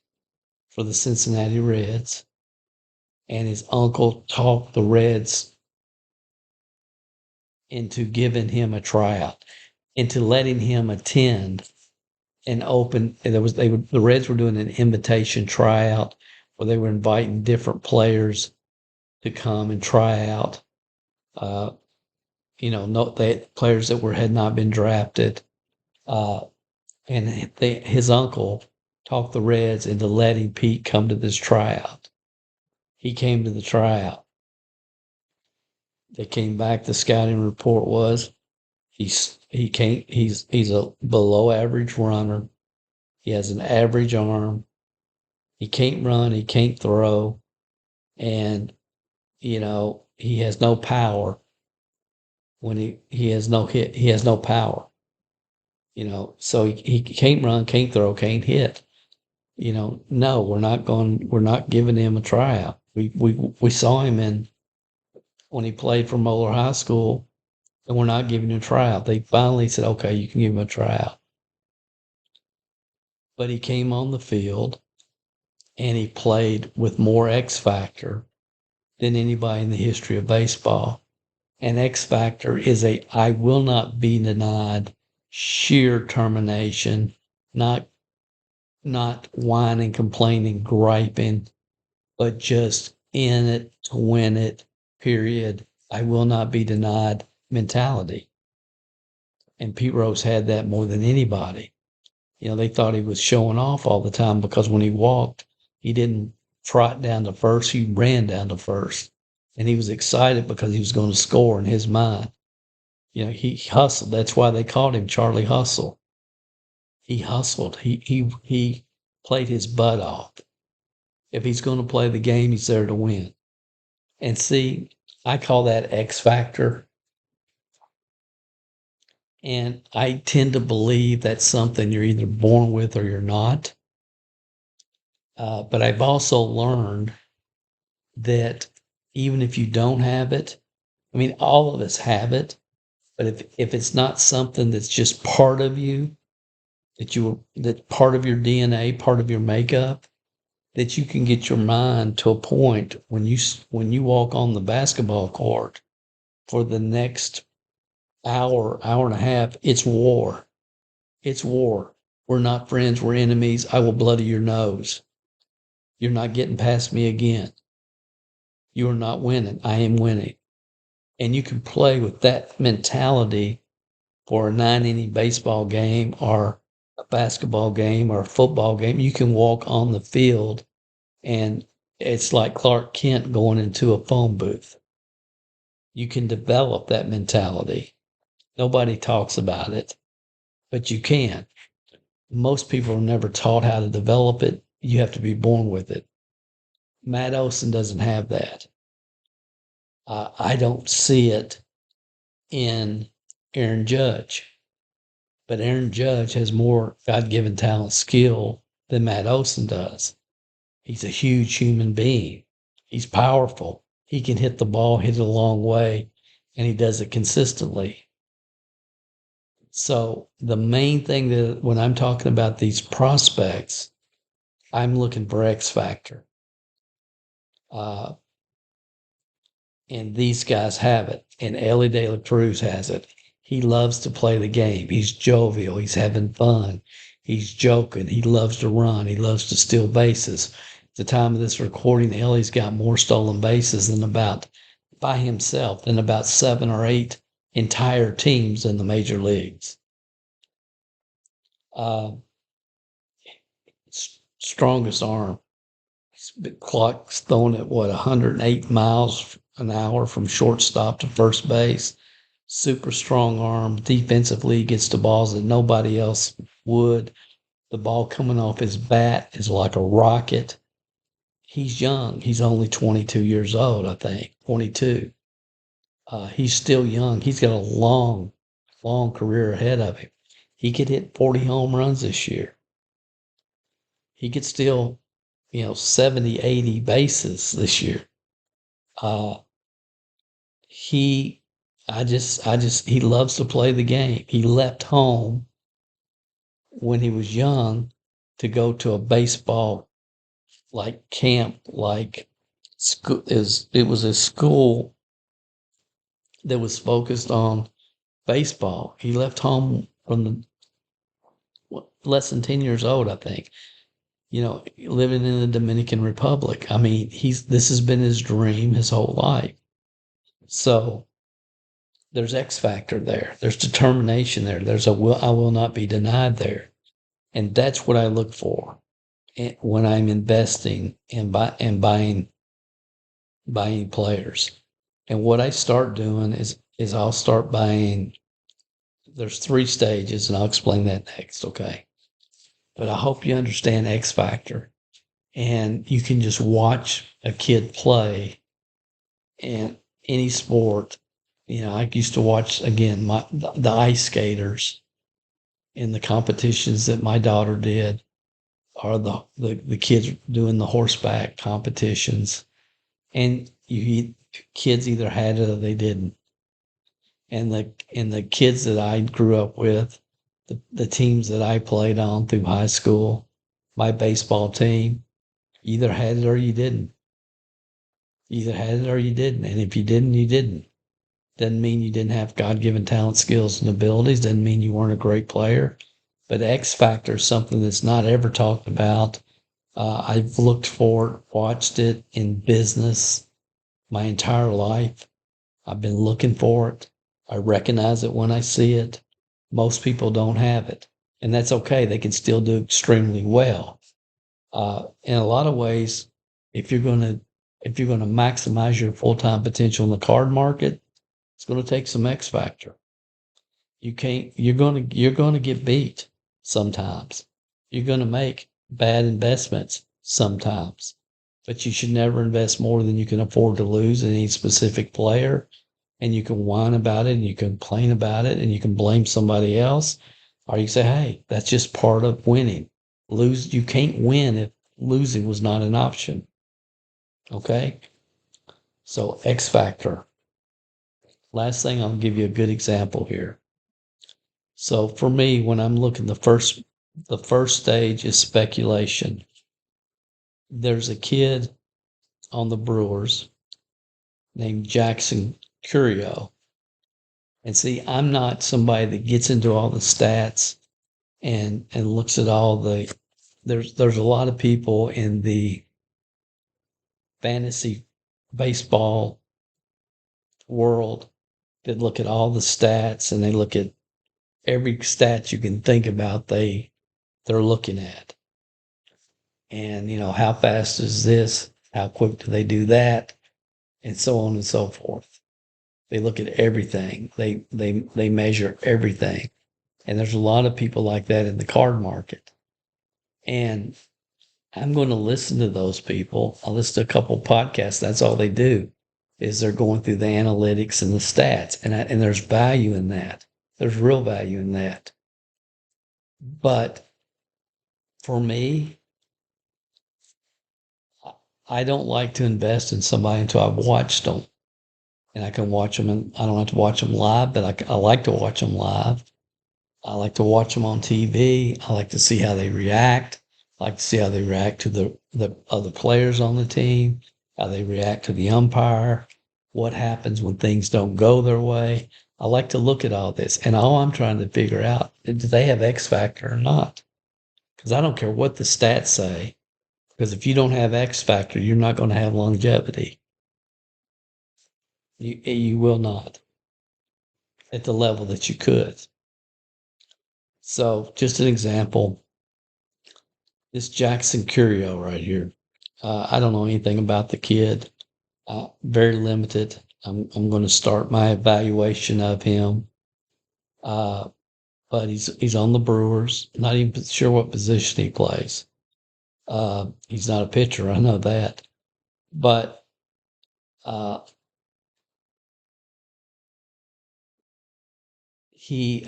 for the Cincinnati Reds, and his uncle talked the Reds into giving him a tryout, into letting him attend an open. The Reds were doing an invitation tryout where they were inviting different players to come and try out. Players that had not been drafted, and his uncle talked the Reds into letting Pete come to this tryout. He came to the tryout. They came back. The scouting report was he's a below average runner. He has an average arm. He can't run. He can't throw, and he has no power. When he has no hit, he has no power. So he can't run, can't throw, can't hit. No, we're not giving him a tryout. We saw him when he played for Moeller High School, and we're not giving him a tryout. They finally said, okay, you can give him a tryout. But he came on the field and he played with more X factor than anybody in the history of baseball. And X factor is I will not be denied, sheer determination, not whining, complaining, griping, but just in it to win it, period. I will not be denied mentality. And Pete Rose had that more than anybody. They thought he was showing off all the time because when he walked, he didn't trot down to first, he ran down to first. And he was excited because he was going to score in his mind. He hustled. That's why they called him Charlie Hustle. He hustled. He played his butt off. If he's going to play the game, he's there to win. And see, I call that X factor. And I tend to believe that's something you're either born with or you're not. But I've also learned that even if you don't have it, all of us have it, but if it's not something that's just part of you, that part of your DNA, part of your makeup, that you can get your mind to a point when you walk on the basketball court for the next hour and a half, it's war. It's war. We're not friends, we're enemies. I will bloody your nose. You're not getting past me again. You are not winning. I am winning. And you can play with that mentality for a 9-inning baseball game or a basketball game or a football game. You can walk on the field and it's like Clark Kent going into a phone booth. You can develop that mentality. Nobody talks about it, but you can. Most people are never taught how to develop it. You have to be born with it. Matt Olson doesn't have that. I don't see it in Aaron Judge. But Aaron Judge has more God-given talent skill than Matt Olson does. He's a huge human being. He's powerful. He can hit the ball, hit it a long way, and he does it consistently. So the main thing that when I'm talking about these prospects, I'm looking for X factor. Uh, and these guys have it. And Elly De La Cruz has it. He loves to play the game. He's jovial. He's having fun. He's joking. He loves to run. He loves to steal bases. At the time of this recording, Elly's got more stolen bases by himself than about 7 or 8 entire teams in the major leagues. Strongest arm. Clock's thrown at 108 miles an hour from shortstop to first base. Super strong arm. Defensively, gets to balls that nobody else would. The ball coming off his bat is like a rocket. He's young. He's only 22 years old, I think. 22. He's still young. He's got a long, long career ahead of him. He could hit 40 home runs this year. He could steal, 70, 80 bases this year. He loves to play the game. He left home when he was young to go to a baseball like camp, like school. It was a school that was focused on baseball. He left home from less than 10 years old, I think. Living in the Dominican Republic. I mean, this has been his dream his whole life. So there's X factor there. There's determination there. There's I will not be denied there. And that's what I look for when I'm investing and buying players. And what I start doing is I'll start buying. There's 3 stages, and I'll explain that next, okay? But I hope you understand X factor. And you can just watch a kid play in any sport. I used to watch, again, the ice skaters in the competitions that my daughter did, or the kids doing the horseback competitions. And kids either had it or they didn't. And the kids that I grew up with, the teams that I played on through high school, my baseball team, either had it or you didn't. Either had it or you didn't. And if you didn't, you didn't. Doesn't mean you didn't have God-given talent, skills, and abilities. Doesn't mean you weren't a great player. But X factor is something that's not ever talked about. I've looked for it, watched it in business my entire life. I've been looking for it. I recognize it when I see it. Most people don't have it. And that's okay. They can still do extremely well. In a lot of ways, if you're going to maximize your full-time potential in the card market, it's going to take some X factor. You're going to get beat sometimes. You're going to make bad investments sometimes. But you should never invest more than you can afford to lose in any specific player. And you can whine about it, and you can complain about it, and you can blame somebody else. Or you say, hey, that's just part of winning. You can't win if losing was not an option. Okay? So X factor. Last thing, I'll give you a good example here. So for me, when I'm looking, the first stage is speculation. There's a kid on the Brewers named Jackson Curio. And see, I'm not somebody that gets into all the stats and looks at all there's a lot of people in the fantasy baseball world that look at all the stats, and they look at every stat you can think about they're looking at. And, how fast is this? How quick do they do that? And so on and so forth. They look at everything. They measure everything. And there's a lot of people like that in the card market. And I'm going to listen to those people. I'll listen to a couple podcasts. That's all they do, is they're going through the analytics and the stats. And there's value in that. There's real value in that. But for me, I don't like to invest in somebody until I've watched them. And I can watch them, and I don't have to watch them live, but I like to watch them live. I like to watch them on TV. I like to see how they react. I like to see how they react to the other players on the team, how they react to the umpire, what happens when things don't go their way. I like to look at all this, and all I'm trying to figure out, do they have X factor or not? Because I don't care what the stats say, because if you don't have X factor, you're not going to have longevity. You will not at the level that you could. So, just an example, this Jackson Curio right here. I don't know anything about the kid. Very limited. I'm going to start my evaluation of him. But he's on the Brewers. Not even sure what position he plays. He's not a pitcher. I know that. But uh,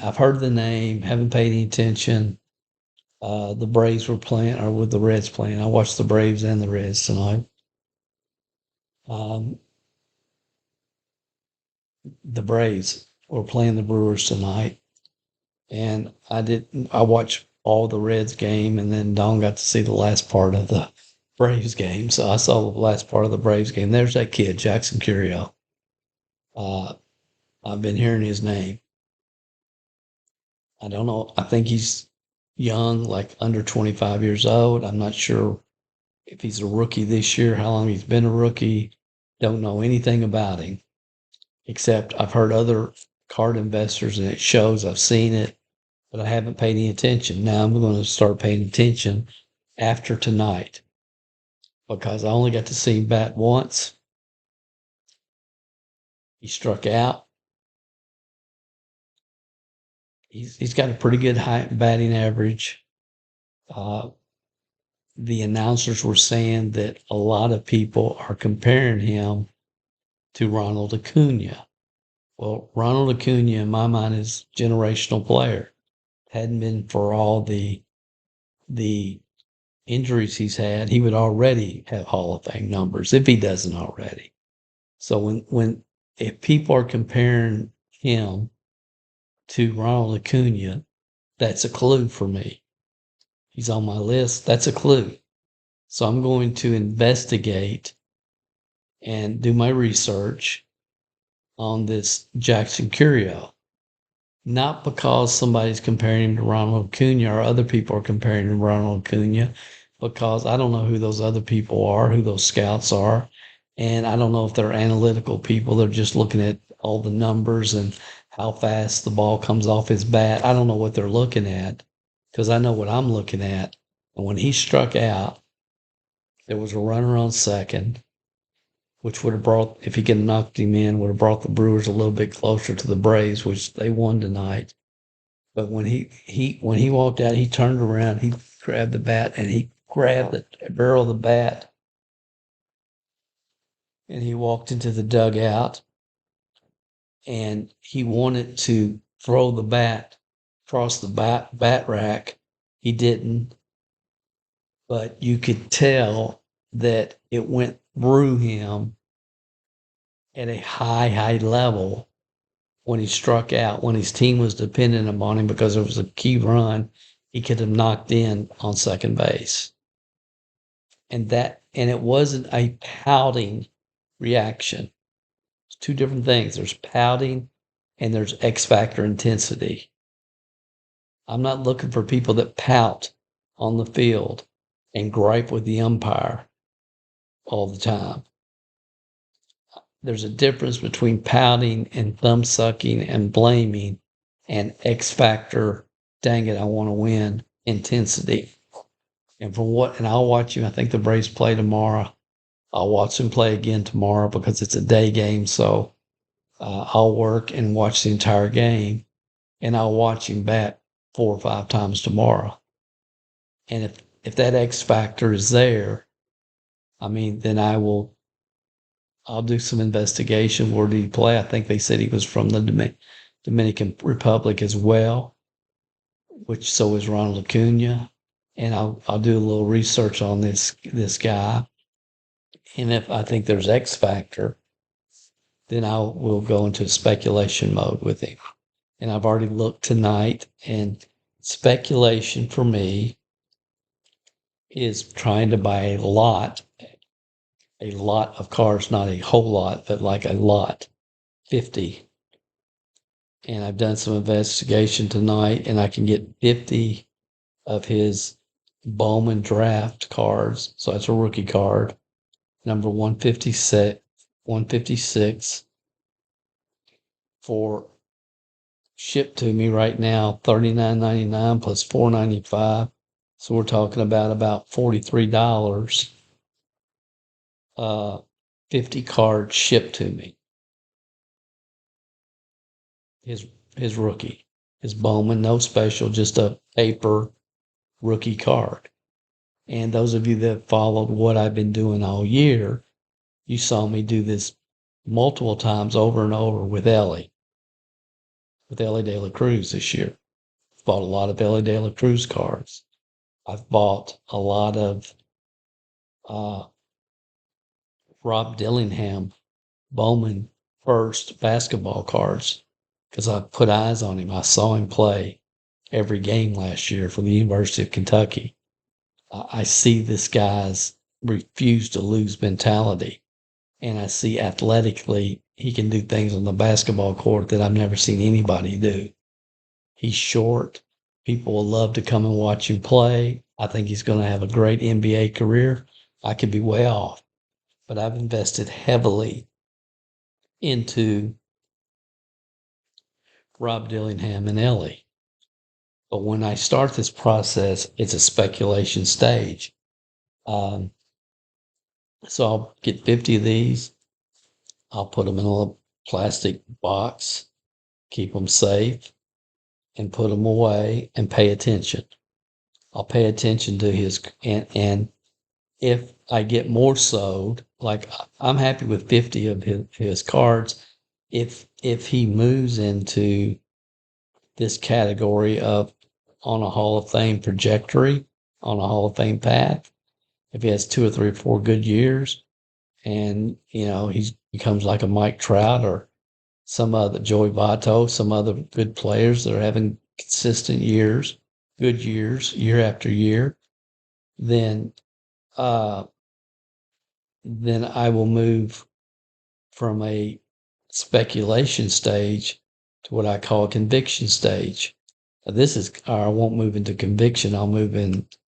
I've heard the name. Haven't paid any attention. The Braves were playing, or with the Reds playing. I watched the Braves and the Reds tonight. Um, the Braves were playing the Brewers tonight, and I watched all the Reds game, and then Don got to see the last part of the Braves game. So I saw the last part of the Braves game. There's that kid, Jackson Curio. Uh, I've been hearing his name. I don't know. I think he's young, like under 25 years old. I'm not sure if he's a rookie this year, how long he's been a rookie. Don't know anything about him, except I've heard other card investors and it shows. I've seen it, but I haven't paid any attention. Now I'm going to start paying attention after tonight because I only got to see him bat once. He struck out. He's got a pretty good high batting average. Uh, the announcers were saying that a lot of people are comparing him to Ronald Acuna. Well, Ronald Acuna, in my mind, is a generational player. Hadn't been for all the injuries he's had, he would already have Hall of Fame numbers if he doesn't already. So if people are comparing him to Ronald Acuna, that's a clue for me. He's on my list. That's a clue. So I'm going to investigate and do my research on this Jackson Curio. Not because somebody's comparing him to Ronald Acuna or other people are comparing him to Ronald Acuna, because I don't know who those other people are, who those scouts are. And I don't know if they're analytical people. They're just looking at all the numbers and how fast the ball comes off his bat. I don't know what they're looking at because I know what I'm looking at. And when he struck out, there was a runner on second, which would have brought, if he could have knocked him in, would have brought the Brewers a little bit closer to the Braves, which they won tonight. But when he walked out, he turned around, he grabbed the bat, and he grabbed the barrel of the bat, and he walked into the dugout, and he wanted to throw the bat across the bat rack. He didn't, but you could tell that it went through him at a high level when he struck out, when his team was dependent upon him because it was a key run, he could have knocked in on second base. And it wasn't a pouting reaction. It's two different things. There's pouting and there's X factor intensity. I'm not looking for people that pout on the field and gripe with the umpire all the time. There's a difference between pouting and thumb sucking and blaming and X factor, dang it, I want to win intensity. And I'll watch him. I think the Braves play tomorrow. I'll watch him play again tomorrow because it's a day game. So I'll work and watch the entire game, and I'll watch him bat 4 or 5 times tomorrow. And if that X factor is there, I mean, then I'll do some investigation. Where did he play? I think they said he was from the Dominican Republic as well. which so is Ronald Acuna. And I'll do a little research on this guy. And if I think there's X factor, then we'll go into speculation mode with him. And I've already looked tonight, and speculation for me is trying to buy a lot of cars, not a whole lot, but like a lot, 50. And I've done some investigation tonight, and I can get 50 of his Bowman draft cards. So that's a rookie card, number 156 for shipped to me right now, $39.99 plus $4.95. So we're talking about $43. 50 cards shipped to me. His rookie, his Bowman, no special, just a paper rookie card. And those of you that followed what I've been doing all year, you saw me do this multiple times over and over with Elly De La Cruz this year. Bought a lot of Elly De La Cruz cards. I've bought a lot of Rob Dillingham Bowman first basketball cards because I put eyes on him. I saw him play every game last year for the University of Kentucky. I see this guy's refuse to lose mentality, and I see athletically he can do things on the basketball court that I've never seen anybody do. He's short. People will love to come and watch him play. I think he's going to have a great NBA career. I could be way off, but I've invested heavily into Rob Dillingham and Elly. But when I start this process, it's a speculation stage. So I'll get 50 of these. I'll put them in a plastic box, keep them safe, and put them away and pay attention. I'll pay attention to his, and if I get more sold, like I'm happy with 50 of his cards. If he moves into this category of on a Hall of Fame trajectory, on a Hall of Fame path, if he has 2 or 3 or 4 good years, and he becomes like a Mike Trout or some other Joey Votto, some other good players that are having consistent years, good years, year after year, then I will move from a speculation stage to what I call a conviction stage. I won't move into conviction. I'll move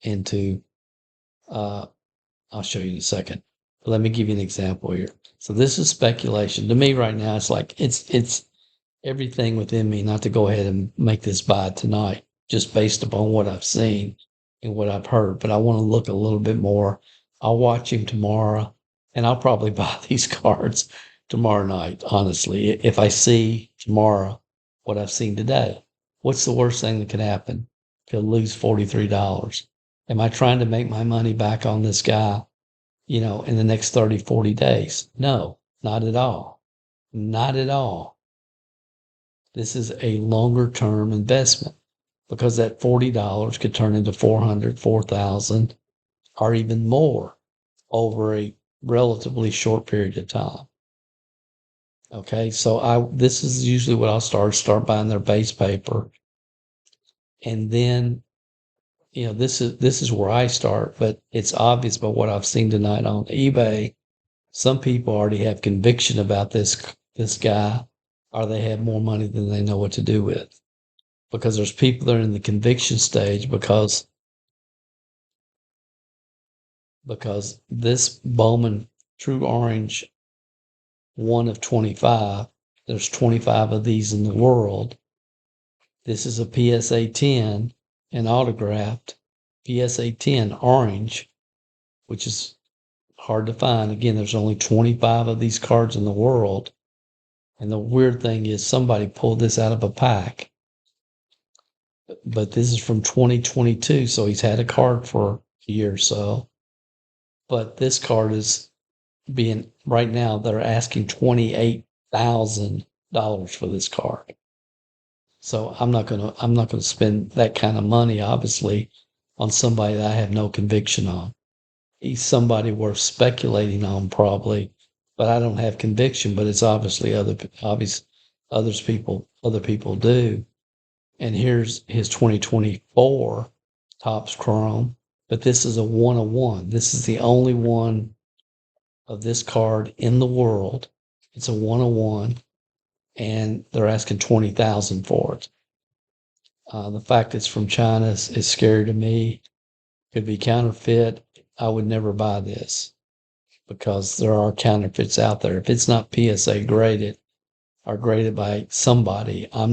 into, I'll show you in a second. But let me give you an example here. So this is speculation. To me right now, it's like, it's everything within me not to go ahead and make this buy tonight, just based upon what I've seen and what I've heard. But I want to look a little bit more. I'll watch him tomorrow, and I'll probably buy these cards tomorrow night, honestly, if I see tomorrow what I've seen today. What's the worst thing that could happen? He'll lose $43. Am I trying to make my money back on this guy, in the next 30, 40 days? No, not at all. Not at all. This is a longer term investment because that $40 could turn into $400, $4,000, or even more over a relatively short period of time. Okay, so this is usually what I'll start buying their base paper. And then, this is where I start, but it's obvious by what I've seen tonight on eBay. Some people already have conviction about this guy, or they have more money than they know what to do with. Because there's people that are in the conviction stage because this Bowman True Orange 1 of 25, there's 25 of these in the world. This is a PSA 10, an autographed PSA 10 orange, which is hard to find. Again, there's only 25 of these cards in the world. And the weird thing is somebody pulled this out of a pack. But this is from 2022, so he's had a card for a year or so. But this card is being, right now, they're asking $28,000 for this card. So I'm not gonna spend that kind of money, obviously, on somebody that I have no conviction on. He's somebody worth speculating on, probably, but I don't have conviction. But it's obviously other people do. And here's his 2024 Topps Chrome, but this is a 101. This is the only one of this card in the world. It's a 101, and they're asking 20,000 for it. The fact it's from China is scary to me. Could be counterfeit. I would never buy this because there are counterfeits out there. If it's not PSA graded or graded by somebody, I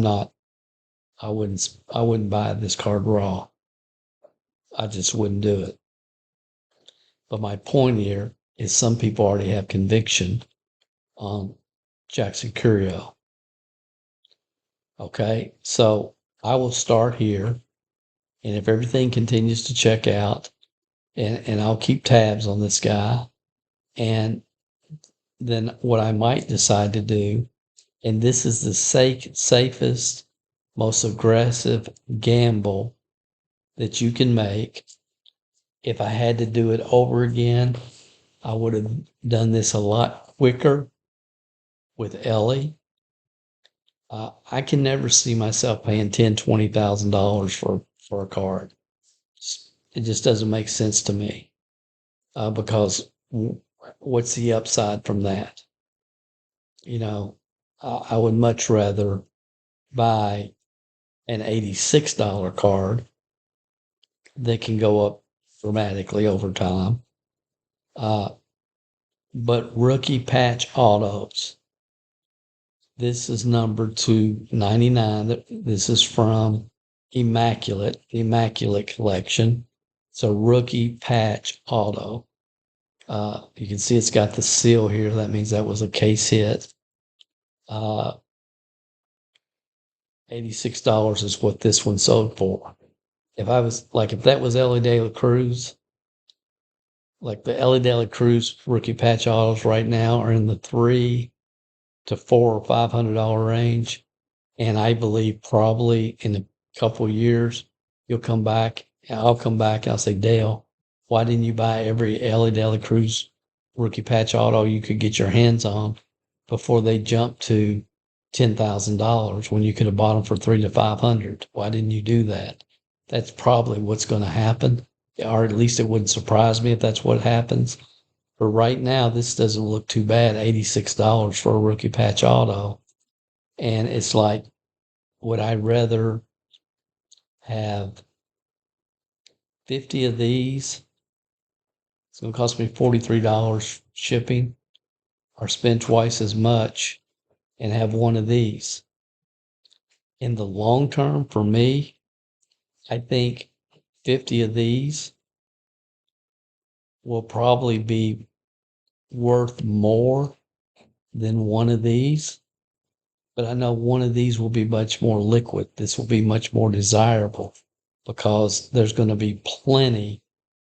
wouldn't buy this card raw. I just wouldn't do it. But my point here is some people already have conviction on Jackson Curio. Okay, so I will start here, and if everything continues to check out, and I'll keep tabs on this guy, and then what I might decide to do, and this is the safest, most aggressive gamble that you can make. If I had to do it over again, I would have done this a lot quicker with Ellie. I can never see myself paying $10,000, $20,000 for a card. It just doesn't make sense to me, because what's the upside from that? You know, I would much rather buy an $86 card that can go up dramatically over time. But rookie patch autos, this is number 299. This is from the Immaculate Collection. So rookie patch auto. You can see it's got the seal here. That means that was a case hit. $86 is what this one sold for. If that was Elly De La Cruz, like the Elly De La Cruz rookie patch autos right now are in the $300 to $400 or $500 range. And I believe probably in a couple of years, you'll come back. I'll come back. And I'll say, Dale, why didn't you buy every Elly De La Cruz rookie patch auto you could get your hands on before they jumped to $10,000 when you could have bought them for $300 to $500? Why didn't you do that? That's probably what's going to happen, or at least it wouldn't surprise me if that's what happens. But right now, this doesn't look too bad. $86 for a rookie patch auto. And it's like, would I rather have 50 of these? It's going to cost me $43 shipping, or spend twice as much and have one of these. In the long term, for me, I think 50 of these will probably be worth more than one of these. But I know one of these will be much more liquid. This will be much more desirable because there's going to be plenty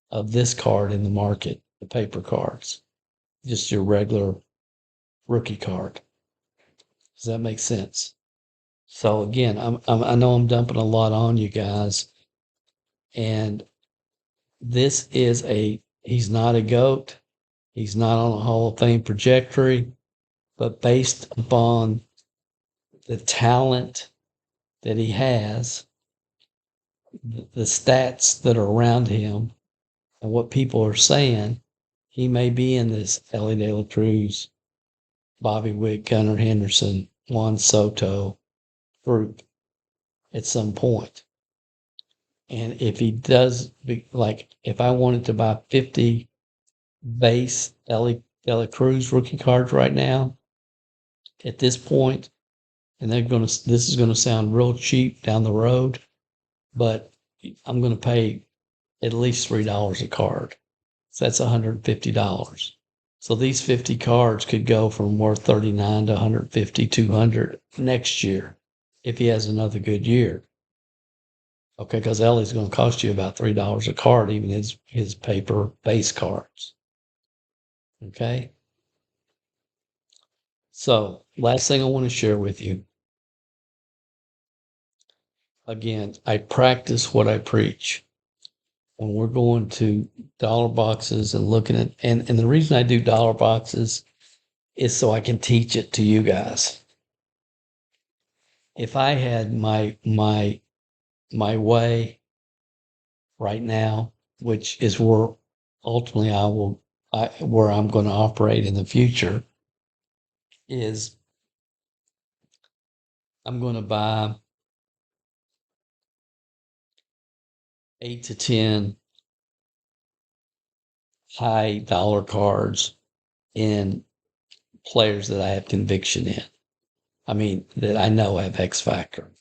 of this card in the market, the paper cards, just your regular rookie card. Does that make sense? So again, I know I'm dumping a lot on you guys, and he's not a GOAT. He's not on a Hall of Fame trajectory, but based upon the talent that he has, the stats that are around him, and what people are saying, he may be in this Elly De La Cruz, Bobby Witt, Gunnar Henderson, Juan Soto group at some point. And if he does, if I wanted to buy 50 base Elly De La Cruz rookie cards right now, at this point, and this is gonna sound real cheap down the road, but I'm gonna pay at least $3 a card. So that's $150. So these 50 cards could go from worth 39 to 150, 200 next year if he has another good year. Okay, because Ellie's going to cost you about $3 a card, even his paper base cards. Okay. So last thing I want to share with you. Again, I practice what I preach. When we're going to dollar boxes and looking at, and the reason I do dollar boxes is so I can teach it to you guys. If I had my way right now, which is where ultimately where I'm going to operate in the future, is I'm going to buy 8 to 10 high dollar cards in players that I have conviction in. I mean, that I know have X factor,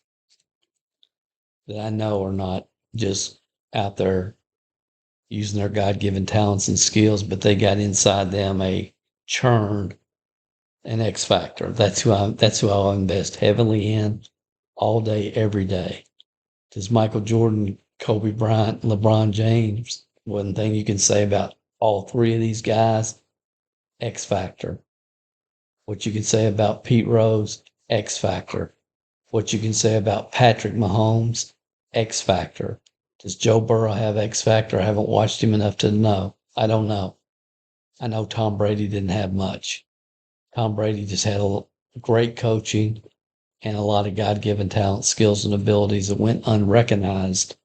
that I know are not just out there using their God given talents and skills, but they got inside them a churn, an X factor. That's who I'll invest heavily in all day, every day. Does Michael Jordan, Kobe Bryant, LeBron James, one thing you can say about all three of these guys, X factor. What you can say about Pete Rose, X factor. What you can say about Patrick Mahomes, X factor. Does Joe Burrow have X factor? I haven't watched him enough to know. I don't know. I know Tom Brady didn't have much. Tom Brady just had a great coaching and a lot of God given talent, skills, and abilities that went unrecognized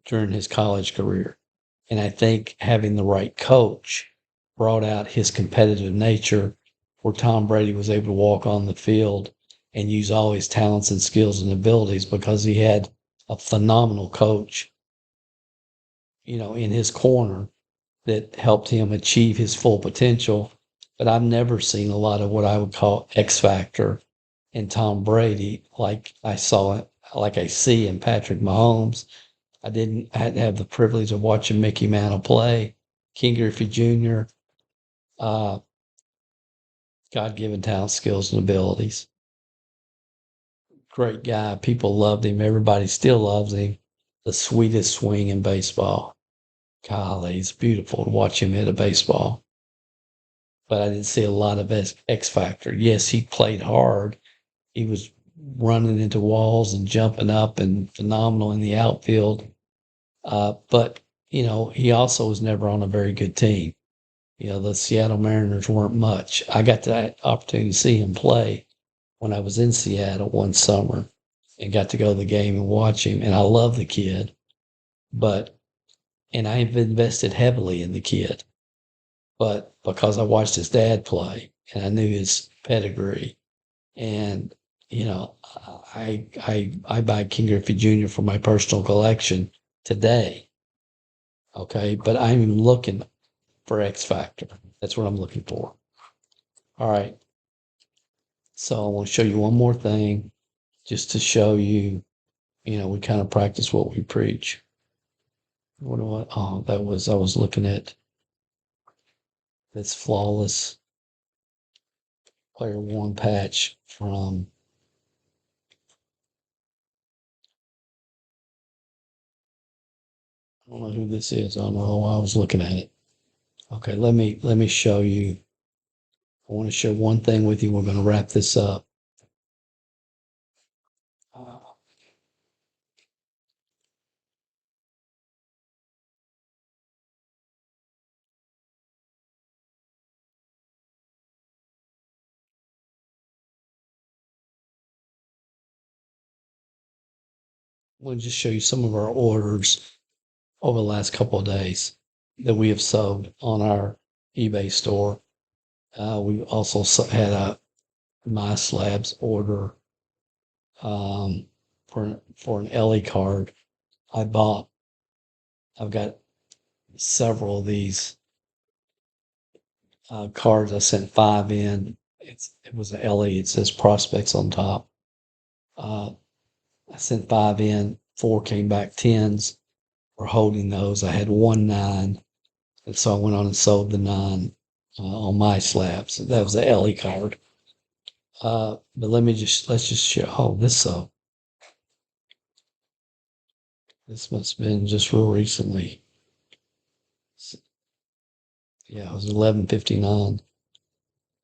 during his college career. And I think having the right coach brought out his competitive nature where Tom Brady was able to walk on the field and use all his talents and skills and abilities because he had a phenomenal coach, in his corner that helped him achieve his full potential. But I've never seen a lot of what I would call X factor in Tom Brady, like I see in Patrick Mahomes. I hadn't have the privilege of watching Mickey Mantle play, King Griffey Jr., uh, God given talent, skills, and abilities. Great guy. People loved him. Everybody still loves him. The sweetest swing in baseball. Golly, it's beautiful to watch him hit a baseball. But I didn't see a lot of X factor. Yes, he played hard. He was running into walls and jumping up and phenomenal in the outfield. But, he also was never on a very good team. The Seattle Mariners weren't much. I got that opportunity to see him play when I was in Seattle one summer and got to go to the game and watch him. And I love the kid, and I've invested heavily in the kid, but because I watched his dad play and I knew his pedigree and, I buy King Griffey Jr. for my personal collection today. Okay. But I'm looking for X Factor. That's what I'm looking for. All right. So I want to show you one more thing just to show you, we kind of practice what we preach. I was looking at this flawless player one patch from, I don't know who this is. I don't know why I was looking at it. Okay. Let me show you. I want to share one thing with you. We're going to wrap this up. Uh, We'll just show you some of our orders over the last couple of days that we have sold on our eBay store. We also had a My Slabs order for an Ellie card. I bought. I've got several of these cards. I sent 5 in. It was an Ellie. It says prospects on top. Uh, I sent 5 in. 4 came back tens. We're holding those. I had 1 9, and so I went on and sold the 9 on My Slabs. That was the Ellie card. But let's just show. Oh, this must have been just real recently. Yeah, it was 11:59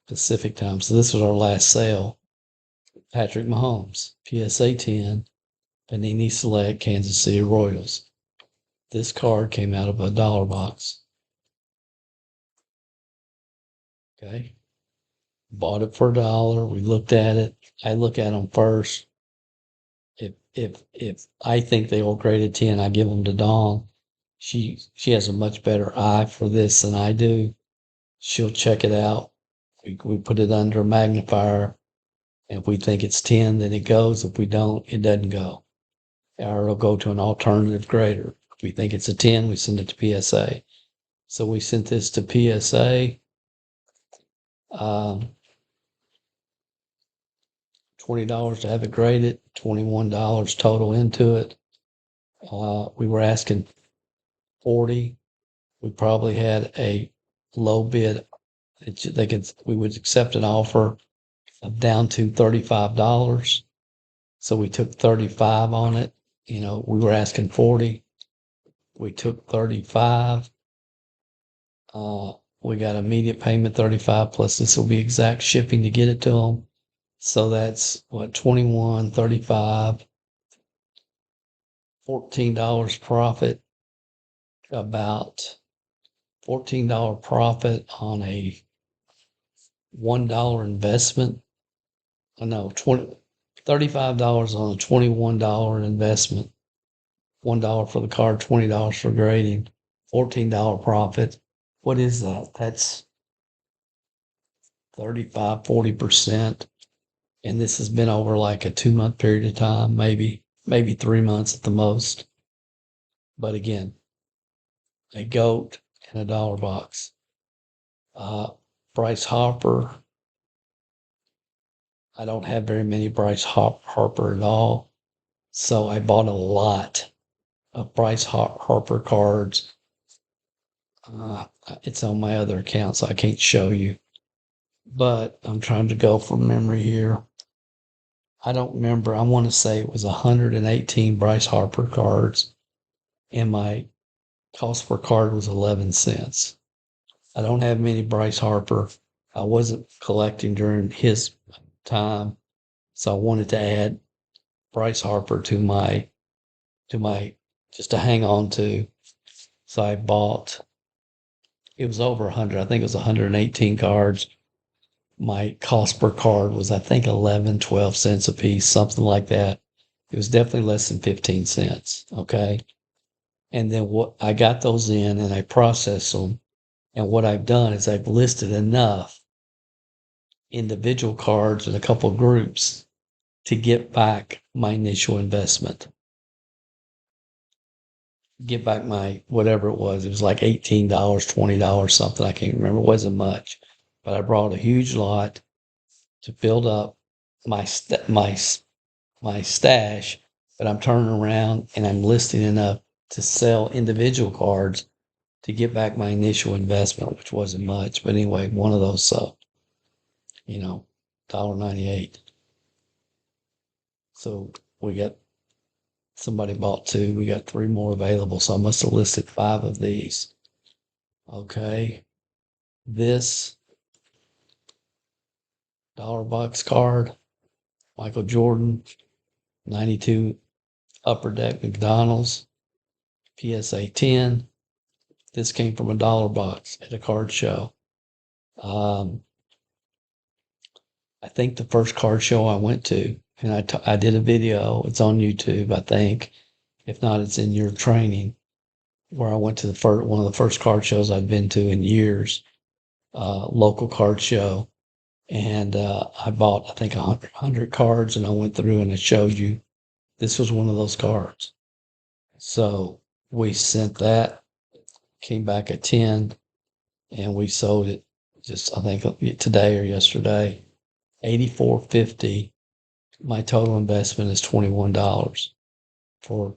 Pacific time. So this was our last sale. Patrick Mahomes, PSA 10, Panini Select Kansas City Royals. This card came out of a dollar box. Okay. Bought it for $1. We looked at it. I look at them first. If I think they will grade a 10, I give them to Dawn. She has a much better eye for this than I do. She'll check it out. We put it under a magnifier. If we think it's 10, then it goes. If we don't, it doesn't go. Or it'll go to an alternative grader. If we think it's a 10, we send it to PSA. So we sent this to PSA. $20 to have it graded, $21 total into it. We were asking 40. We probably had a low bid. We would accept an offer of down to $35. So we took 35 on it. We were asking 40. We took 35. We got immediate payment 35 plus this will be exact shipping to get it to them. So that's what, 21, 35, $14 profit, about $14 profit on a $1 investment. No, $35 on a $21 investment. $1 for the card, $20 for grading, $14 profit. What is that? That's 35, 40%. And this has been over like a 2-month period of time, maybe 3 months at the most. But again, a GOAT in a dollar box. Bryce Harper. I don't have very many Bryce Harper at all. So I bought a lot of Bryce Harper cards. It's on my other account, so I can't show you. But I'm trying to go from memory here. I don't remember. I want to say it was 118 Bryce Harper cards, and my cost per card was 11 cents. I don't have many Bryce Harper. I wasn't collecting during his time, so I wanted to add Bryce Harper to my just to hang on to. So I bought. It was over 100. I think it was 118 cards. My cost per card was, I think, 11, 12 cents a piece, something like that. It was definitely less than 15 cents. Okay. And then I got those in and I processed them. And what I've done is I've listed enough individual cards in a couple of groups to get back my initial investment. Get back my whatever it was. It was like $18, $20, something. I can't remember. It wasn't much. But I brought a huge lot to build up my stash, but I'm turning around and I'm listing enough to sell individual cards to get back my initial investment, which wasn't much. But anyway, one of those sold, $1.98. So we got somebody bought 2. We got 3 more available. So I must have listed 5 of these. Okay. This dollar box card, Michael Jordan, 92 Upper Deck McDonald's, PSA 10. This came from a dollar box at a card show. I think the first card show I went to, and I did a video. It's on YouTube, I think. If not, it's in your training, where I went to one of the first card shows I'd been to in years, local card show. And I bought, I think, 100 cards, and I went through and I showed you. This was one of those cards. So we sent that, came back at 10, and we sold it just, I think, today or yesterday, $84.50. My total investment is $21 for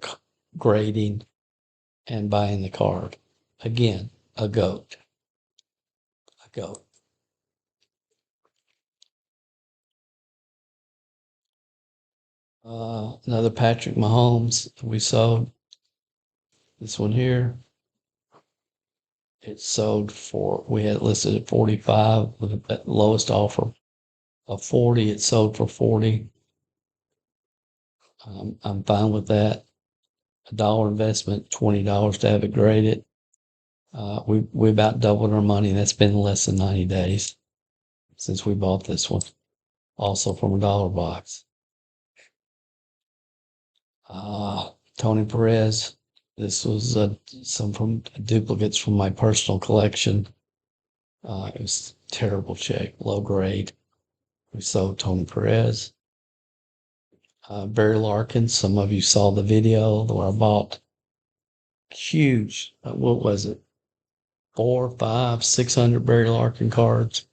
grading and buying the card. Again, a GOAT. A GOAT. Another Patrick Mahomes we sold. This one here. It sold we had it listed at 45 with the lowest offer of 40. It sold for 40. I'm fine with that. $1 investment, $20 to have it graded. We about doubled our money. That's been less than 90 days since we bought this one. Also from a dollar box. Tony Perez. This was some from duplicates from my personal collection. It was terrible check, low grade. We sold Tony Perez. Barry Larkin. Some of you saw the video where I bought huge. What was it? 4, 5, 600 Barry Larkin cards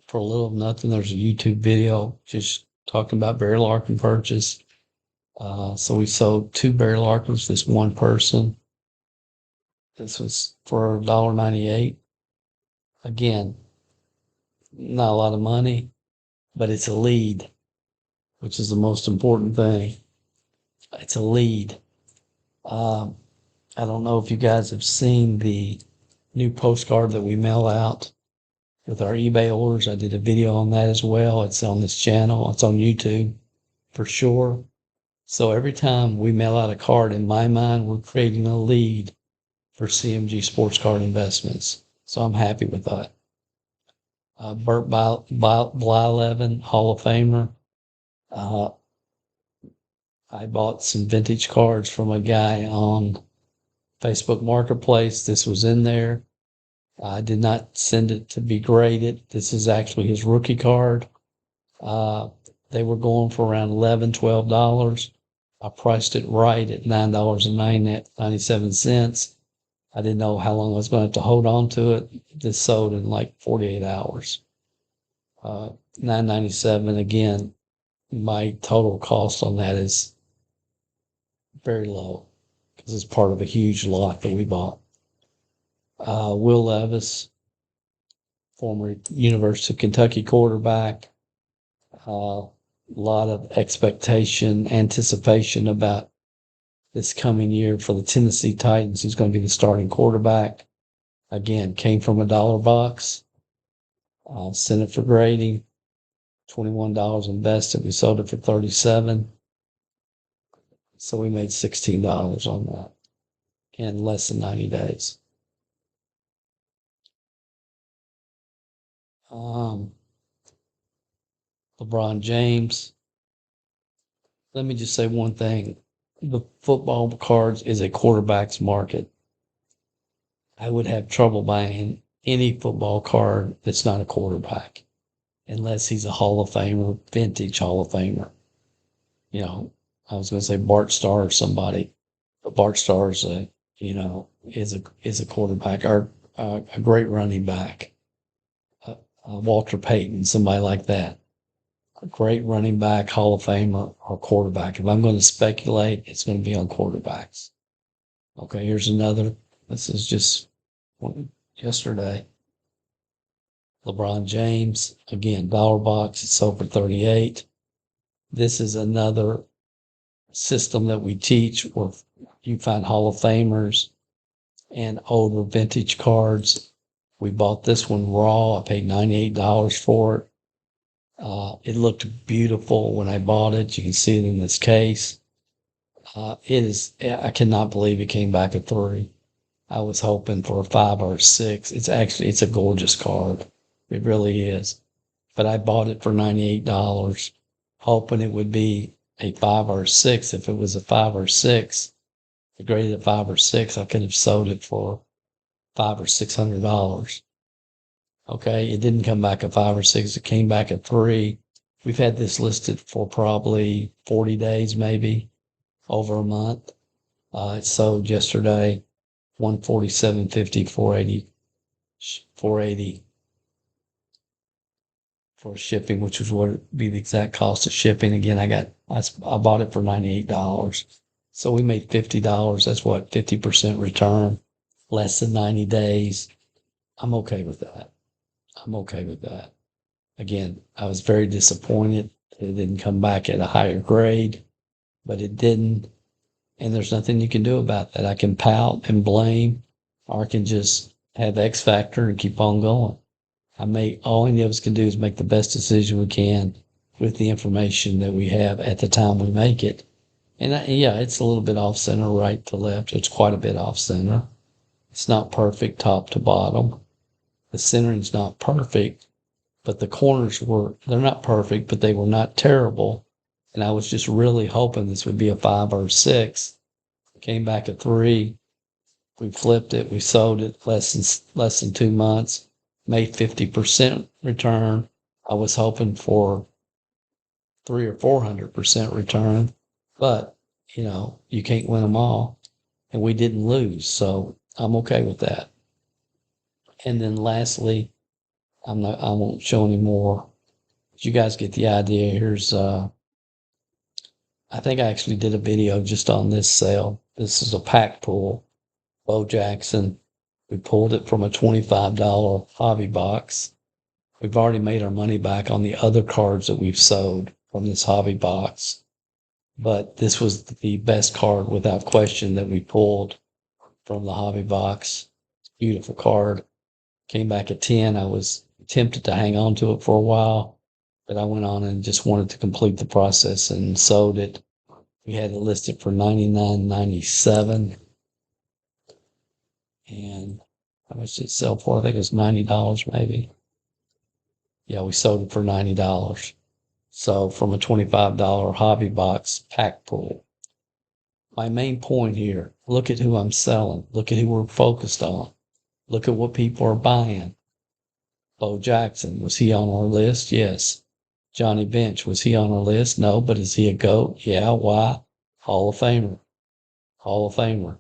for a little of nothing. There's a YouTube video just talking about Barry Larkin purchase. So we sold 2 Barry Larkins, this one person. This was for $1.98. Again, not a lot of money, but it's a lead, which is the most important thing. It's a lead. I don't know if you guys have seen the new postcard that we mail out with our eBay orders. I did a video on that as well. It's on this channel. It's on YouTube for sure. So every time we mail out a card, in my mind, we're creating a lead for CMG Sports Card Investments. So I'm happy with that. Burt Blyleven, Hall of Famer. I bought some vintage cards from a guy on Facebook Marketplace. This was in there. I did not send it to be graded. This is actually his rookie card. They were going for around $11, $12. I priced it right at $9.97. I didn't know how long I was going to have to hold on to it. This sold in like 48 hours. $9.97. Again, my total cost on that is very low because it's part of a huge lot that we bought. Will Levis, former University of Kentucky quarterback. A lot of expectation, anticipation about this coming year for the Tennessee Titans. He's going to be the starting quarterback. Again, came from a dollar box. Sent it for grading. $21 invested. We sold it for $37. So we made $16 on that in less than 90 days. LeBron James. Let me just say one thing. The football cards is a quarterback's market. I would have trouble buying any football card that's not a quarterback unless he's a Hall of Famer, vintage Hall of Famer. You know, I was going to say Bart Starr or somebody, but Bart Starr is a quarterback or a great running back. Walter Payton, somebody like that. A great running back, Hall of Famer, or quarterback. If I'm going to speculate, it's going to be on quarterbacks. Okay, here's another. This is just yesterday. LeBron James, again, dollar box. It's sold for $38. This is another system that we teach where you find Hall of Famers and older vintage cards. We bought this one raw. I paid $98 for it. It looked beautiful when I bought it. You can see it in this case. I cannot believe it came back at 3. I was hoping for a 5 or a 6. It's a gorgeous card. It really is. But I bought it for $98, hoping it would be a 5 or a 6. If it was a 5 or 6, the graded at 5 or 6, I could have sold it for $500 or $600. Okay, it didn't come back at 5 or 6. It came back at 3. We've had this listed for probably 40 days, maybe over a month. It sold yesterday, $147.50, $480 for shipping, which was what would be the exact cost of shipping. Again, I bought it for $98. So we made $50. That's what, 50% return, less than 90 days. I'm okay with that. Again, I was very disappointed it didn't come back at a higher grade, but it didn't. And there's nothing you can do about that. I can pout and blame, or I can just have X factor and keep on going. All any of us can do is make the best decision we can with the information that we have at the time we make it. And yeah, it's a little bit off center, right to left. It's quite a bit off center. It's not perfect top to bottom. The centering's not perfect, but the corners they're not perfect, but they were not terrible. And I was just really hoping this would be a 5 or a 6. Came back at 3. We flipped it. We sold it less than 2 months. Made 50% return. I was hoping for 300 or 400% return, but you can't win them all, and we didn't lose, so I'm okay with that. And then lastly, I won't show any more. But you guys get the idea. Here's I think I actually did a video just on this sale. This is a pack pull, Bo Jackson. We pulled it from a $25 hobby box. We've already made our money back on the other cards that we've sold from this hobby box. But this was the best card without question that we pulled from the hobby box. Beautiful card. Came back at 10. I was tempted to hang on to it for a while, but I went on and just wanted to complete the process and sold it. We had it listed for $99.97. And how much did it sell for? I think it was $90 maybe. Yeah, we sold it for $90. So from a $25 hobby box pack pull. My main point here, look at who I'm selling. Look at who we're focused on. Look at what people are buying. Bo Jackson, was he on our list? Yes. Johnny Bench, was he on our list? No, but is he a GOAT? Yeah, why? Hall of Famer. Hall of Famer.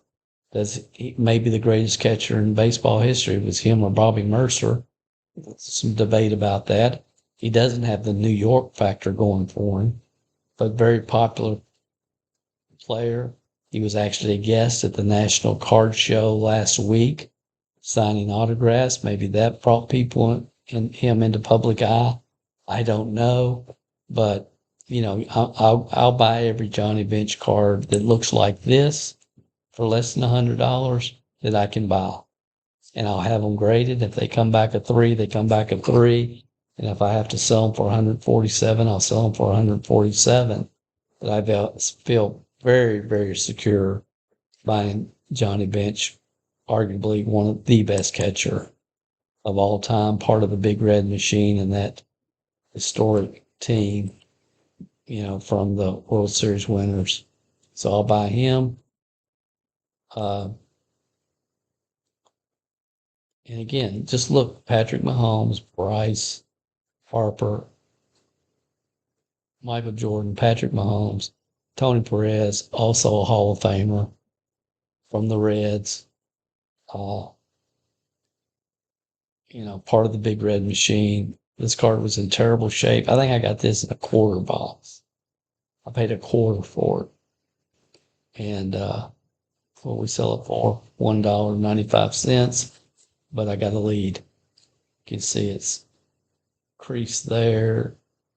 He may be the greatest catcher in baseball history. Was him or Bobby Mercer? Some debate about that. He doesn't have the New York factor going for him, but very popular player. He was actually a guest at the National Card Show last week, signing autographs. Maybe that brought people him into public eye. I don't know, but I'll buy every Johnny Bench card that looks like this for less than $100 that I can buy, and I'll have them graded. If they come back a 3, they come back a 3, and if I have to sell them for 147, I'll sell them for 147. But I feel very, very secure buying Johnny Bench, arguably one of the best catcher of all time, part of the Big Red Machine and that historic team, from the World Series winners. So I'll buy him. And again, just look, Patrick Mahomes, Bryce Harper, Michael Jordan, Patrick Mahomes, Tony Perez, also a Hall of Famer from the Reds. Part of the Big Red Machine. This card was in terrible shape. I think I got this in a quarter box. I paid a quarter for it. And what we sell it for, $1.95. But I got a lead. You can see it's crease there.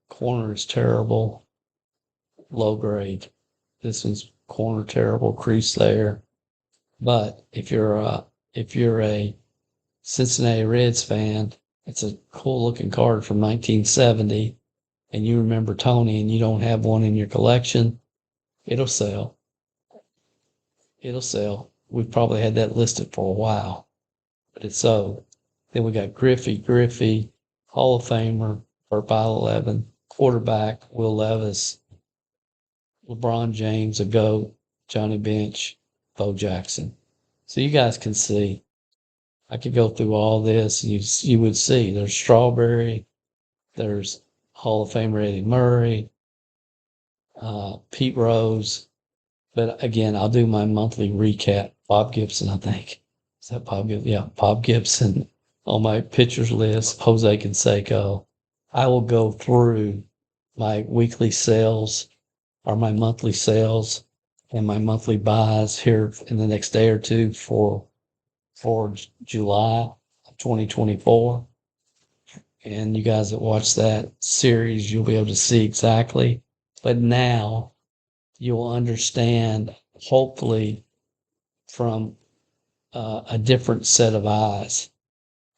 Corner is terrible. Low grade. This one's corner terrible, crease there. But if you're a Cincinnati Reds fan, it's a cool looking card from 1970, and you remember Tony and you don't have one in your collection, it'll sell. It'll sell. We've probably had that listed for a while, but it's sold. Then we got Griffey, Hall of Famer, for 5'11", quarterback, Will Levis, LeBron James, a GOAT, Johnny Bench, Bo Jackson. So you guys can see, I could go through all this, and you would see there's Strawberry, there's Hall of Famer Eddie Murray, Pete Rose. But again, I'll do my monthly recap. Bob Gibson, I think. Is that Bob Gibson? Yeah, Bob Gibson on my pitchers list, Jose Canseco. I will go through my weekly sales or my monthly sales and my monthly buys here in the next day or two for July of 2024. And you guys that watch that series, you'll be able to see exactly. But now you'll understand, hopefully, from a different set of eyes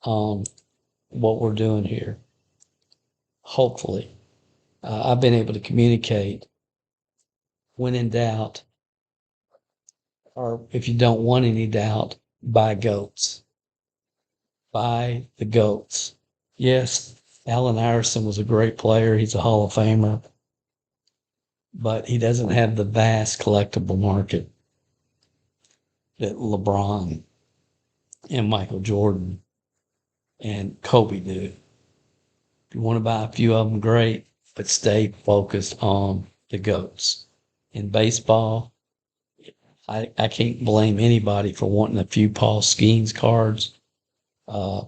on what we're doing here. Hopefully. I've been able to communicate when in doubt, or if you don't want any doubt, buy goats. Buy the goats. Yes, Allen Iverson was a great player. He's a Hall of Famer, but he doesn't have the vast collectible market that LeBron and Michael Jordan and Kobe do. If you want to buy a few of them, great, but stay focused on the GOATs. In baseball, I can't blame anybody for wanting a few Paul Skeens cards. Uh,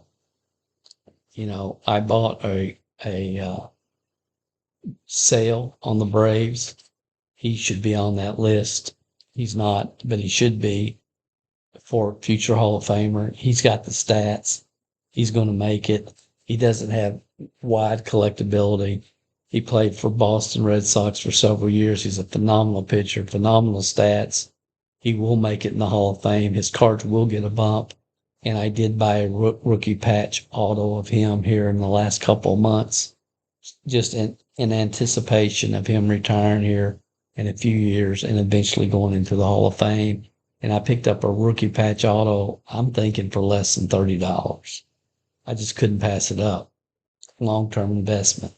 I bought a sale on the Braves. He should be on that list. He's not, but he should be for future Hall of Famer. He's got the stats. He's going to make it. He doesn't have wide collectability. He played for Boston Red Sox for several years. He's a phenomenal pitcher, phenomenal stats. He will make it in the Hall of Fame. His cards will get a bump. And I did buy a rookie patch auto of him here in the last couple of months, just in anticipation of him retiring here in a few years and eventually going into the Hall of Fame. And I picked up a rookie patch auto, I'm thinking for less than $30. I just couldn't pass it up. Long-term investment.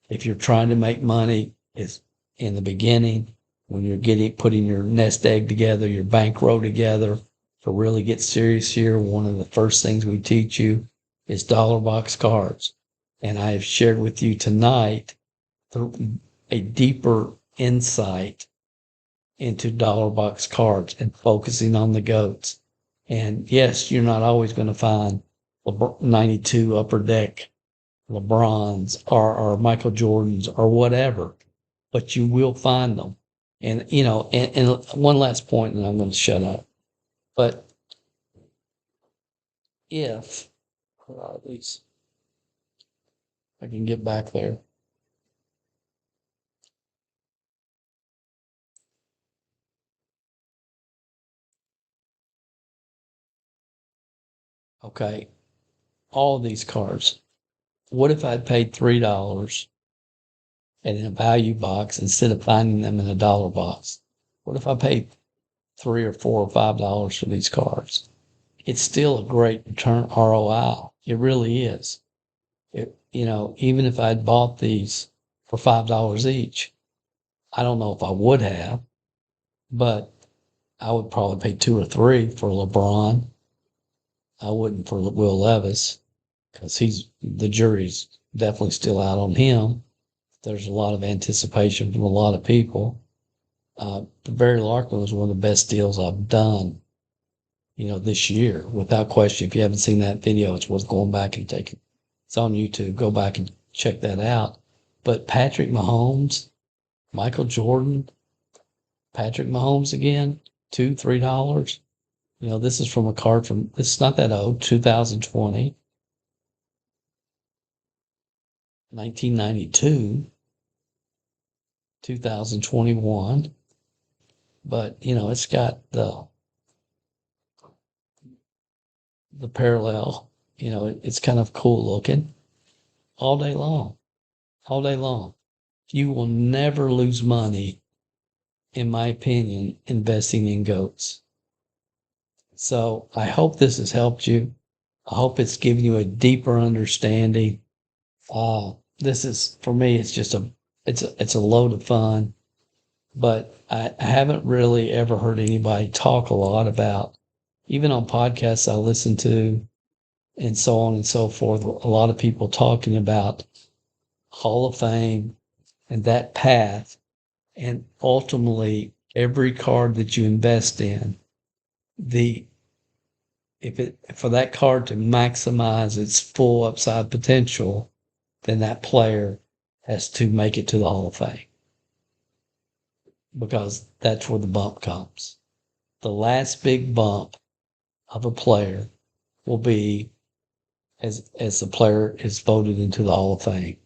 If you're trying to make money, it's in the beginning when you're putting your nest egg together, your bankroll together. To really get serious here, one of the first things we teach you is dollar box cards. And I have shared with you tonight a deeper insight into dollar box cards and focusing on the GOATs. And yes, you're not always going to find 92 upper deck LeBrons or Michael Jordans or whatever, but you will find them. And, and one last point, and I'm going to shut up. But if, where are these? I can get back there. Okay, all of these cards. What if I paid $3 and in a value box instead of finding them in a dollar box? What if I paid $3 or $4 or $5 for these cards? It's still a great return ROI. It really is. Even if I'd bought these for $5 each, I don't know if I would have, but I would probably pay 2 or 3 for LeBron. I wouldn't for Will Levis because the jury's definitely still out on him. There's a lot of anticipation from a lot of people. Barry Larkin was one of the best deals I've done, this year, without question. If you haven't seen that video, it's worth going back and taking. It's on YouTube. Go back and check that out. But Patrick Mahomes, Michael Jordan, Patrick Mahomes again, $2, $3. This is from a card it's not that old, 2020, 1992, 2021. But, it's got the parallel, it's kind of cool looking all day long, all day long. You will never lose money, in my opinion, investing in GOATs. So I hope this has helped you. I hope it's given you a deeper understanding. This is, for me, it's just it's a load of fun, but I haven't really ever heard anybody talk a lot about, even on podcasts I listen to and so on and so forth, a lot of people talking about Hall of Fame and that path, and ultimately every card that you invest in, for that card to maximize its full upside potential, then that player has to make it to the Hall of Fame, because that's where the bump comes. The last big bump of a player will be as the player is voted into the Hall of Fame.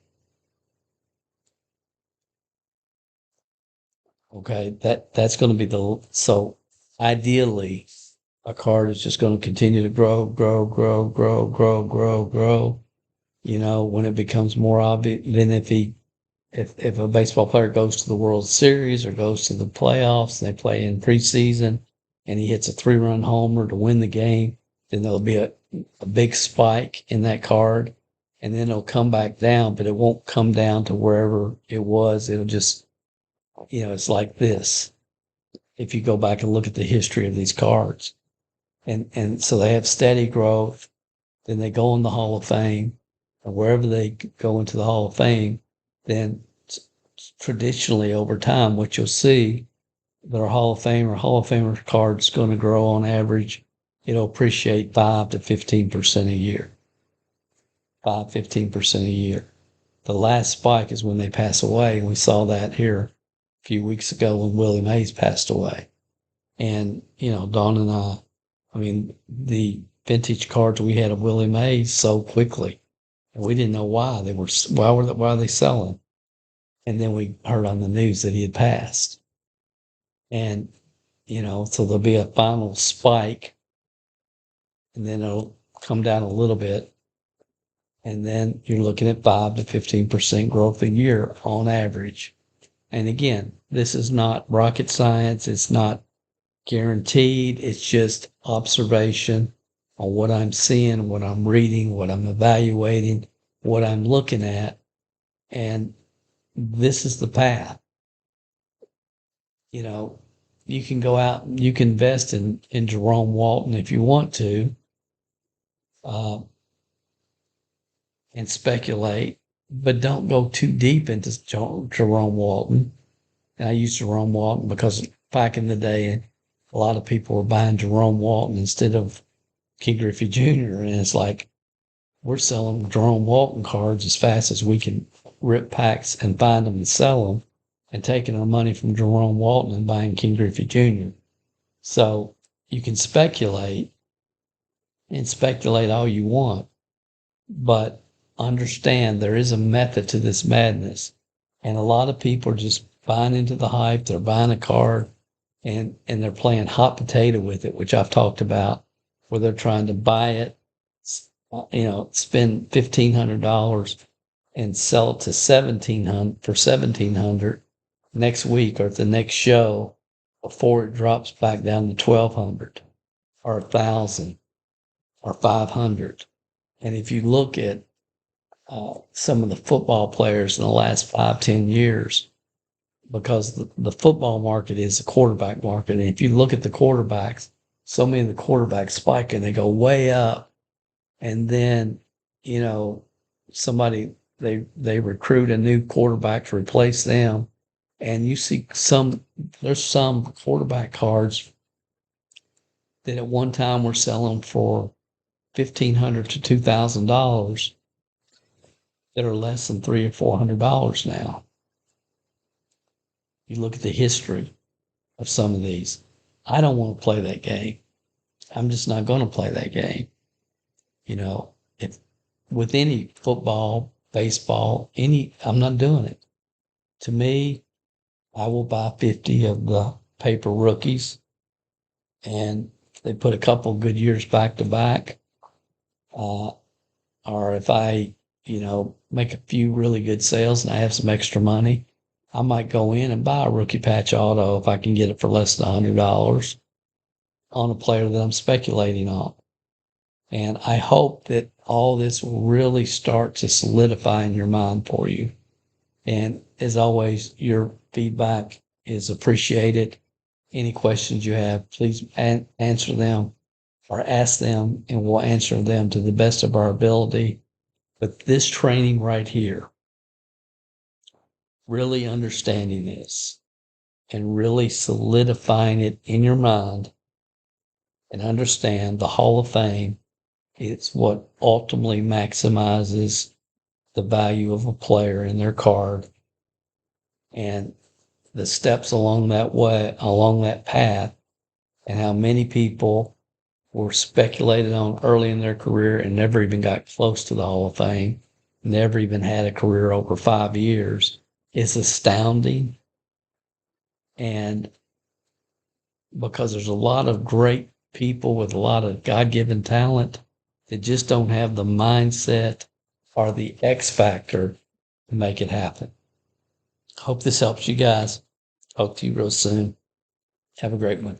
Okay, that's going to be so ideally a card is just going to continue to grow, grow, grow, grow, grow, grow, grow. When it becomes more obvious, then if he if a baseball player goes to the World Series or goes to the playoffs and they play in preseason and he hits a 3-run homer to win the game, then there'll be a big spike in that card, and then it'll come back down, but it won't come down to wherever it was. It'll just, it's like this. If you go back and look at the history of these cards. And so they have steady growth. Then they go in the Hall of Fame, and wherever they go into the Hall of Fame, then traditionally over time, what you'll see, their Hall of Famer card's going to grow on average. It'll appreciate 5 to 15% a year. 5-15% a year. The last spike is when they pass away, and we saw that here a few weeks ago when Willie Mays passed away. And, Dawn and I mean, the vintage cards we had of Willie Mays sold quickly. And we didn't know why why are they selling? And then we heard on the news that he had passed. And, so there'll be a final spike, and then it'll come down a little bit. And then you're looking at 5 to 15% growth a year on average. And again, this is not rocket science. It's not guaranteed. It's just observation on what I'm seeing, what I'm reading, what I'm evaluating, what I'm looking at. And this is the path. You can go out and you can invest in Jerome Walton if you want to, and speculate, but don't go too deep into Jerome Walton. And I use Jerome Walton because back in the day, a lot of people were buying Jerome Walton instead of Ken Griffey Jr. And it's like, we're selling Jerome Walton cards as fast as we can rip packs and find them and sell them, and taking our money from Jerome Walton and buying Ken Griffey Jr. So you can speculate all you want, but understand there is a method to this madness. And a lot of people are just buying into the hype. They're buying a card and they're playing hot potato with it, which I've talked about, where they're trying to buy it, spend $1,500 and sell it to $1,700 next week or at the next show before it drops back down to $1,200 or $1,000 or $500. And if you look at some of the football players in the last 5-10 years, because the football market is a quarterback market. And if you look at the quarterbacks, so many of the quarterbacks spike and they go way up. And then, they recruit a new quarterback to replace them. And you see there's some quarterback cards that at one time were selling for $1,500 to $2,000 that are less than $300 or $400 now. You look at the history of some of these. I don't want to play that game. I'm just not going to play that game. If with any football, baseball, I'm not doing it. To me, I will buy 50 of the paper rookies, and they put a couple good years back to back. Or if I, make a few really good sales and I have some extra money, I might go in and buy a rookie patch auto if I can get it for less than $100 on a player that I'm speculating on. And I hope that all this will really start to solidify in your mind for you. And as always, your feedback is appreciated. Any questions you have, please answer them or ask them, and we'll answer them to the best of our ability. But this training right here, really understanding this and really solidifying it in your mind, and understand the Hall of Fame, it's what ultimately maximizes the value of a player in their card. And the steps along that path, and how many people were speculated on early in their career and never even got close to the Hall of Fame, never even had a career over 5 years, is astounding. And because there's a lot of great people with a lot of God-given talent that just don't have the mindset or the X factor to make it happen. Hope this helps you guys. Talk to you real soon. Have a great one.